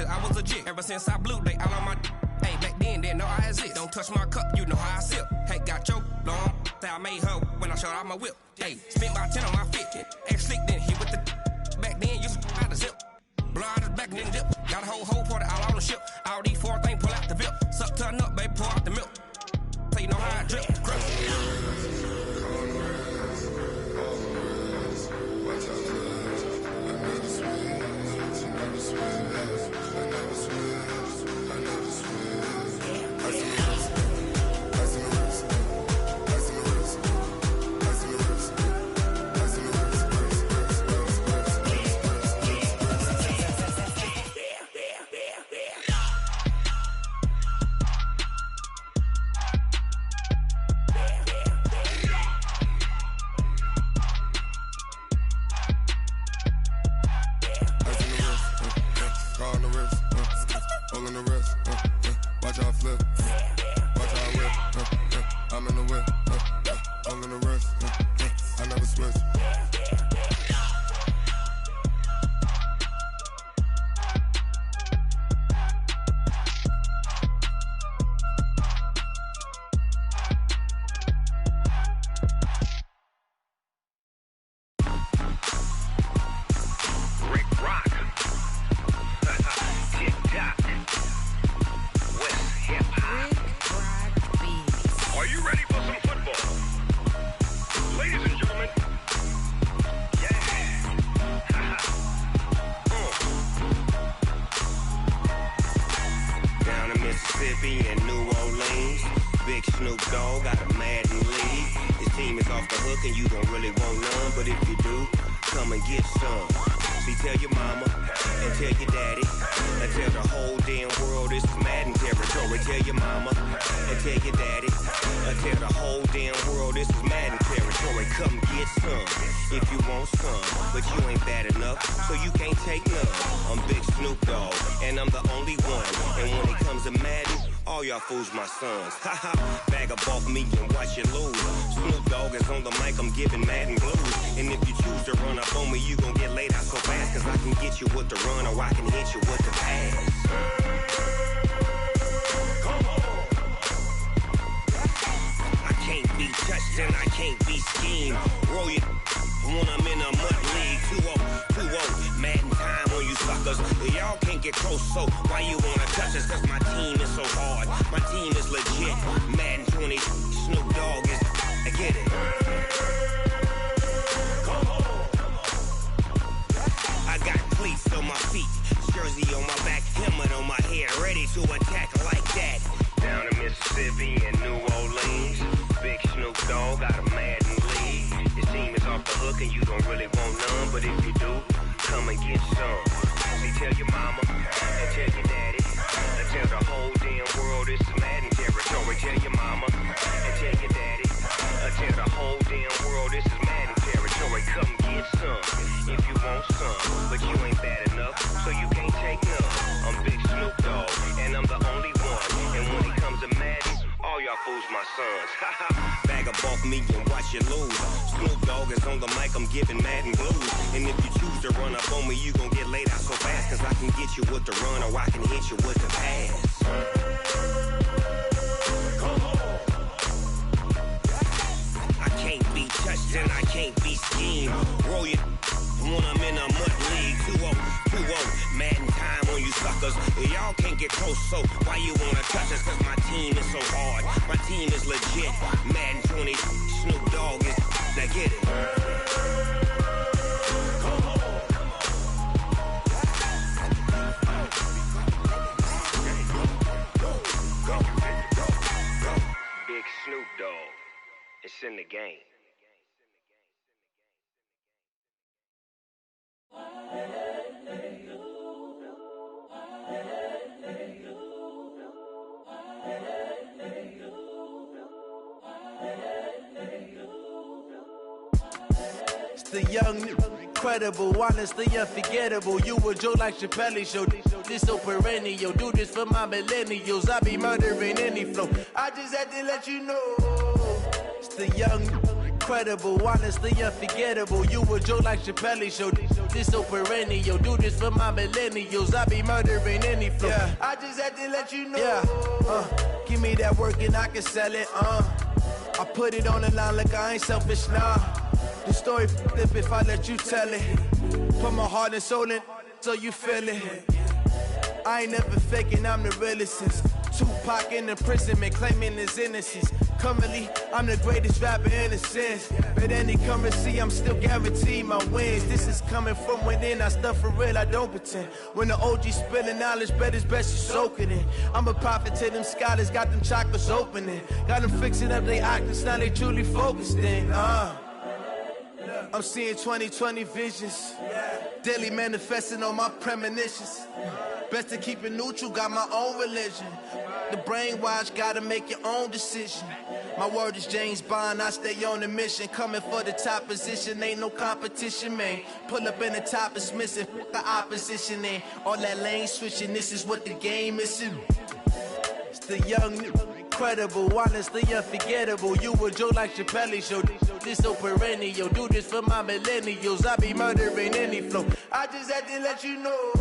till I was legit. Ever since I blew, they all on my hey, back then, didn't know I exist. Don't touch my cup, you know how I sip. Hey, got your long, say I made her when I showed out my whip. Hey, spent about 10 on my fit. Ex-slick, then hit with the back then, used to out the zip. Blow out his back, then dip. Got a whole party all on the ship. All these four things, pull out the VIP. Suck, turn up, baby, pour out the milk. So you know how I drip. Fools my sons. Haha, bag up off me and watch you lose. Snoop Dogg is on the mic, I'm giving Madden blues. And if you choose to run up on me, you gon' get laid out so fast. Cause I can get you with the run or I can hit you with the pass. Come on. I can't be touched and I can't be schemed. Roll you when I'm in a mud league. 2-0, Madden time on you suckers. Y'all can't get close, so why you wanna touch us? Cause my team is so hard. My team is legit. Madden 20, Snoop Dogg is. I get it. Come on. I got cleats on my feet, jersey on my back, helmet on my head, ready to attack like that. Down in Mississippi and New Orleans, big Snoop Dogg got a Madden league. Your team is off the hook and you don't really want none, but if you do, come and get some. See, tell your mama and tell your daddy. Tell the whole damn world this is Madden territory. Tell your mama and tell your daddy. Tell the whole damn world this is Madden territory. Come get some if you want some, but you ain't bad enough, so you can't take none. I'm Big Snoop Dogg, and I'm the only one. And when it comes to Madden, all y'all fools my sons. Bag up off me and watch you lose. Snoop Dogg is on the mic, I'm giving Madden blues. And if you choose to run up on me, you gon' get laid out so fast. Cause I can get you with the run or I can hit you with the pass. Come on. I can't be touched and I can't be schemed. Roll you when I'm in a mud league. 2-0, Madden time on you suckers. Y'all can't get close, so why you wanna touch us? Cause my team is so hard. My team is legit. Madden 20, Snoop Dogg is. Now get it. Come on. Go. Big Snoop Dogg. It's in the game. It's the young, incredible, honestly unforgettable. You a Joe like Chappelle show. This so perennial. Do this for my millennials. I be murdering any flow. I just had to let you know. It's the young, incredible, honestly unforgettable. You a joke like Chappelle Show. This so perennial. Do this for my millennials. I be murdering any flow. Yeah. I just had to let you know. Yeah. Give me that work and I can sell it. I put it on the line like I ain't selfish, nah. The story flip if I let you tell it. Put my heart and soul in so you feel it. I ain't never faking, I'm the realest since Tupac in imprisonment, claiming his innocence. Currently, I'm the greatest rapper in a sense. But any currency, I'm still guaranteed my wins. This is coming from within, I stuff for real, I don't pretend. When the OG spilling knowledge, bet it's best you soak it in. I'm a prophet to them scholars, got them chakras opening. Got them fixing up their octaves, now they truly focused in. I'm seeing 2020 visions. Daily manifesting on my premonitions. Best to keep it neutral, got my own religion. The brainwash, gotta make your own decision. My word is James Bond, I stay on the mission. Coming for the top position, ain't no competition, man. Pull up in the top is missing, the opposition in. All that lane switching, this is what the game is. It's the young, incredible, honestly unforgettable. You a joke like Chappelle Show. This so perennial. Do this for my millennials. I be murdering any flow. I just had to let you know.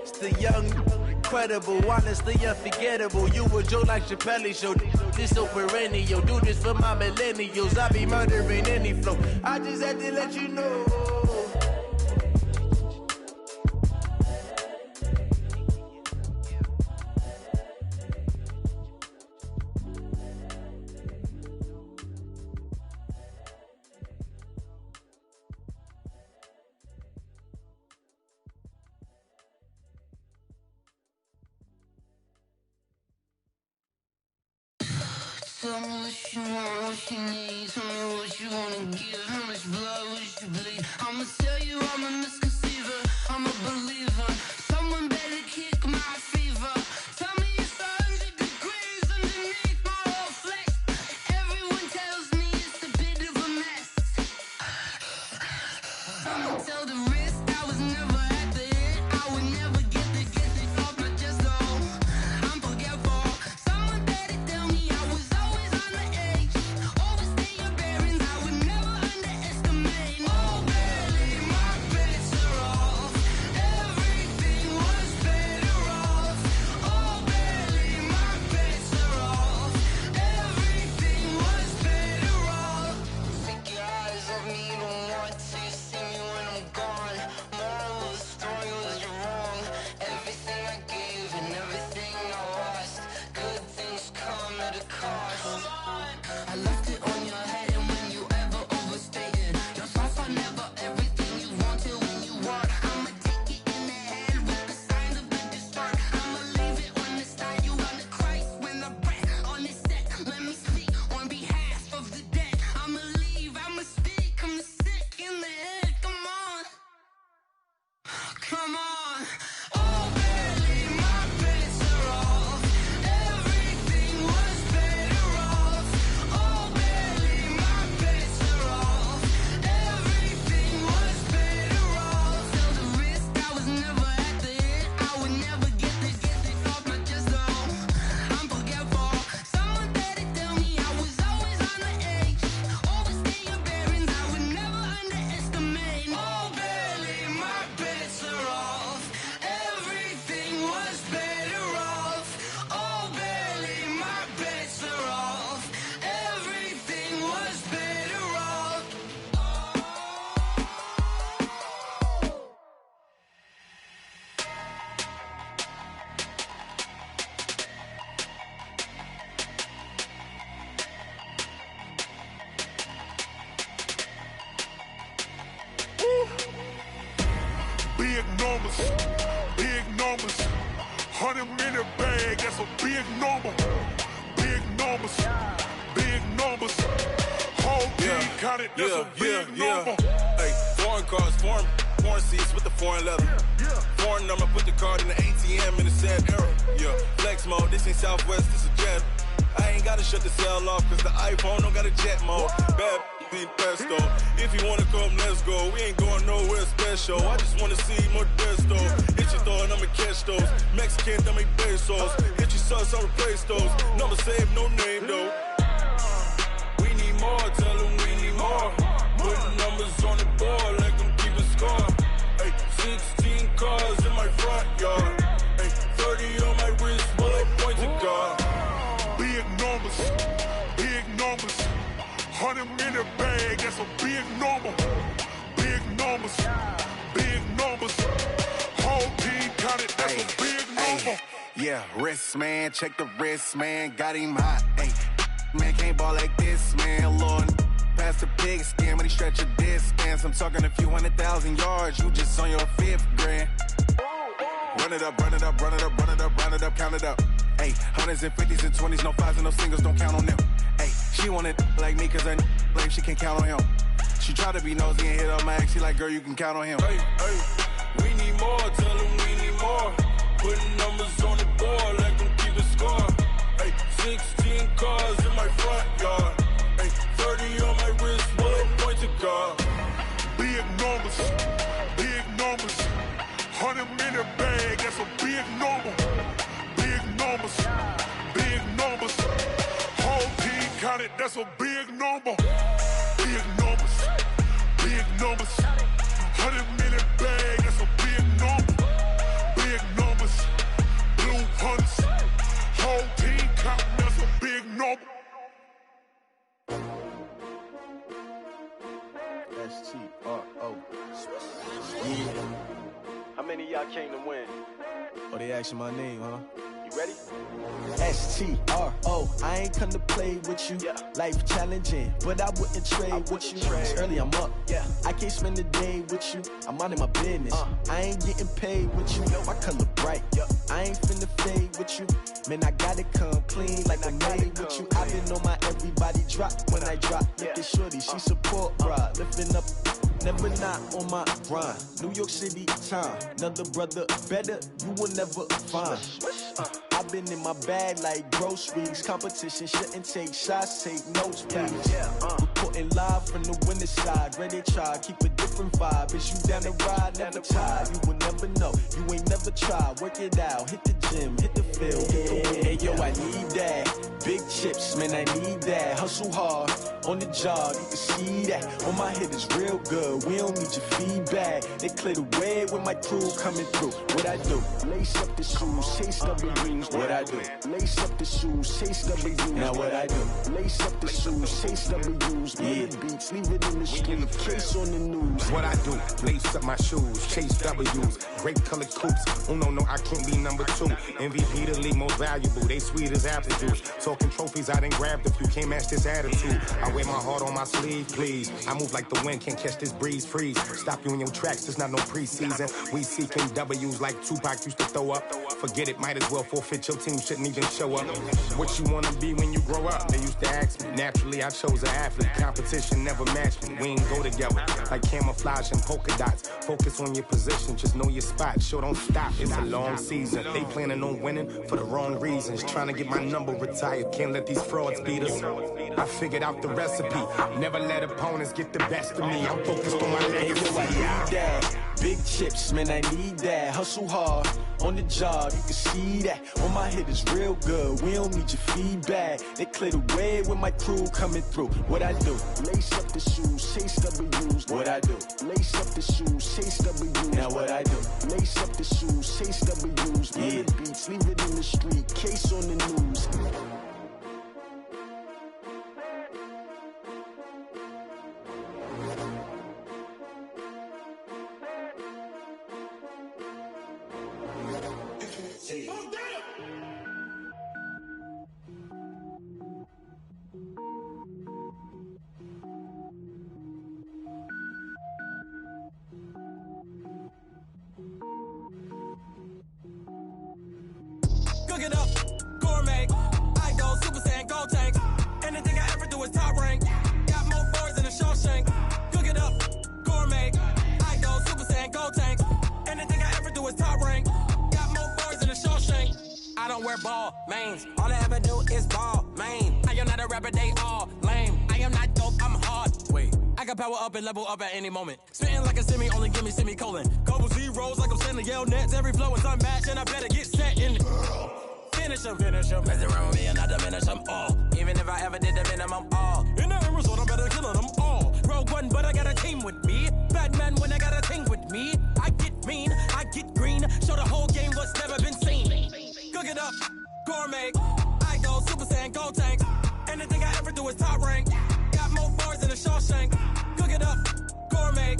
It's the young, incredible, honestly unforgettable. You a joke like Chappelle Show. This so perennial. Do this for my millennials. I be murdering any flow. I just had to let you know. Tell me what you want, what you need. Tell me what you wanna give. How much blood would you bleed? I'ma tell you I'm a misconceiver. I'm a believer. Someone better kick my fever. Tell me it's 100 degrees underneath my whole flesh. Everyone tells me it's a bit of a mess. I'ma tell the risk I was never at the end. I would never get it off my chest though. I'm forgetful. Someone better tell me I was always on the edge. Overstay your bearings, I would never underestimate. Oh, barely, my bets are off. Everything was better off. Oh, barely, my bets are off. Everything was better off. Take your eyes off me, don't want to see me when I'm gone. Moral of the story was you're wrong. Everything I gave and everything I lost. Good things come at a cost. I left it on your head, and when you ever overstated your thoughts are never everything you wanted when you want. I'ma take it in the head with the signs of the distort. I'ma leave it on the side. You on the Christ when I breath on this set. Let me speak on behalf of the dead. I'ma leave, I'ma speak. I'm sick in the head. Come on, come on. Oh, barely, my bets are off. Everything was better off. Oh, barely, my bets are off. Everything was better off. Tell the risk I was never at the end. I would never get it off my chest though. I'm forgetful. Someone better tell me I was always on the edge. Overstay your bearings, I would never underestimate. Oh, barely, my bets are off. Everything was better off. Oh, barely, my bets are off. Everything was better off. Big numbers, big numbers. 100-minute bag, that's a big number. Big numbers, big numbers. Whole team counted, that's a big number. Hey, foreign cars, foreign seats with the foreign leather. Foreign number, put the card in the ATM in the sad era. Yeah, flex mode, this ain't Southwest, this is jet. I ain't gotta shut the cell off, cause the iPhone don't got a jet mode. Bad need pesto. If you wanna come, let's go. We ain't going nowhere special. I just wanna see more desto. Hit your throw and I'ma catch those. Mexican, I make pesos. Hit your sauce, I'll replace those. Number save, no name though. We need more, tell them we need more. Putting numbers on the board like I'm keeping score. Ay, 16 cars in my front yard. Ay, 30 on my wrist while I point to God. Big numbers, big numbers. 100 minute bag, that's a big number. Big numbers, big numbers. Whole team counted, that's a big number. Yeah, wrist man, check the wrist man, got him hot. Ay, man can't ball like this, man. Lord, past the pig skin when he stretch a distance. I'm talking a few 100,000 yards, you just on your 5th grand. Run it up, run it up, run it up, run it up, run it up, count it up. Ay, 100s and 50s and 20s, no 5s and no singles, don't count on them. Ay, she want it like me cause her lame, she can't count on him. She try to be nosy and hit up my ex, she like, girl, you can count on him. Hey, hey, we need more, tell them we need more. Putting numbers on the board like I'm keeping score. Ay, 16 cars in my front yard. Ay, 30 on my wrist while I point to God. Big numbers, big numbers. 100 minute bag, that's a big number. Big numbers, big numbers. Whole team counted, that's a big number. Big numbers, big numbers. 100 minute bag, that's a big number. Big numbers, blue hunts. Whole team counting, that's a big number. S-T-R-O. Yeah. How many of y'all came to win? Oh, they asking my name, huh? You ready? S-T-R-O. I ain't come to play with you. Life challenging, but I wouldn't trade with you. It's early, I'm up. I can't spend the day with you. I'm minding my business. I ain't getting paid with you. My color bright. I ain't finna fade with you. Man, I gotta come clean like I'm made with you. I been on my everybody drop when I drop. Look at shorty, she support, bruh. Lifting up. Never not on my grind. New York City time. Another brother better, you will never find. I've been in my bag like groceries. Competition shouldn't take shots, take notes, please. Reporting live from the winning side. Ready to try, keep a different vibe. Is you down the ride, never tired. You will never know, you ain't never tried. Work it out, hit the gym, hit the field. Hey yo, I need that. Big chips, man, I need that. Hustle hard, on the job, you can see that. On my head is real good, we don't need your feedback. They clear the way with my crew coming through. What I do? Lace up the shoes, chase W's. What I do? Lace up the shoes, chase W's. Now what I do? Lace up the shoes, chase W's. Bring the beats, leave it in the street, case on the news. What I do? Lace up my shoes, chase W's. Great colored coops. Oh no, I can't be number 2. MVP the league most valuable. They sweet as apple juice. Talking trophies, I done grabbed a few. Can't match this attitude. I wear my heart on my sleeve, please. I move like the wind, can't catch this breeze. Freeze. Stop you in your tracks, there's not no preseason. We seeking W's like Tupac used to throw up. Forget it, might as well forfeit. Your team shouldn't even show up. What you wanna be when you grow up? They used to ask me. Naturally, I chose an athlete. Competition never matched me. We ain't go together like camouflage and polka dots. Focus on your position, just know your spot. Show don't stop, it's a long season. They planning on winning for the wrong reasons. Trying to get my number retired. Can't let these frauds beat us. I figured out the recipe. Never let opponents get the best of me. I'm focused on my legacy. I need that. Big chips, man, I need that. Hustle hard, on the job, you can see that. On my head is real good, we don't need your feedback. They clear the way with my crew coming through. What I do? Lace up the shoes, chase W's. What I do? Lace up the shoes, chase W's. Now what I do? Lace up the shoes, chase W's. Bring the beats, leave it in the street, case on the news. Cook it up, gourmet. I go Super Saiyan, gold tank. Anything I ever do is top rank. Got more boards than a Shawshank. Cook it up, gourmet. I go Super Saiyan, gold tank. Anything I ever do is top rank. Got more boards than a Shawshank. I don't wear ball mains. All I ever do is ball main. I am not a rapper, they all lame. I am not dope, I'm hard. Wait, I can power up and level up at any moment. Spitting like a semi, only give me semicolon. Couple zeros like I'm sending yell nets. Every flow is unmatched and I better get set in. Finish them. Mess around with me and I diminish them all. Even if I ever did the minimum all. In the end result, I'm better killing them all. Rogue One, but I got a team with me. Batman when I got a thing with me. I get mean, I get green. Show the whole game what's never been seen. Cook it up, gourmet. I go Super Saiyan, Gold Tank. Anything I ever do is top rank. Got more bars than a Shawshank. Cook it up, gourmet.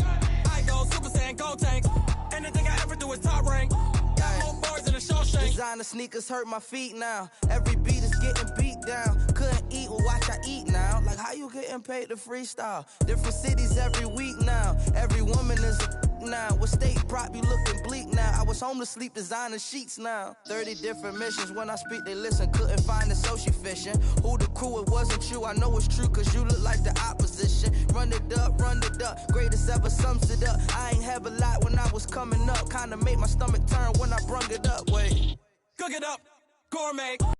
I go Super Saiyan, Gold Tank. Anything I ever do is top rank. Got more bars than a Shawshank. Designer sneakers hurt my feet now. Every beat is getting beat down. Couldn't eat, well watch I eat now. Like how you getting paid to freestyle? Different cities every week now. Every woman is a now. What state prop you looking bleak now? I was home to sleep designer sheets now. 30 different missions. When I speak they listen. Couldn't find it so she fishing. Who the crew? It wasn't you. I know it's true cause you look like the opposition. Run it up, run it up. Greatest ever sums it up. I ain't have a lot when I was coming up. Kinda made my stomach turn when I brung it up. Wait. Cook it up, gourmet.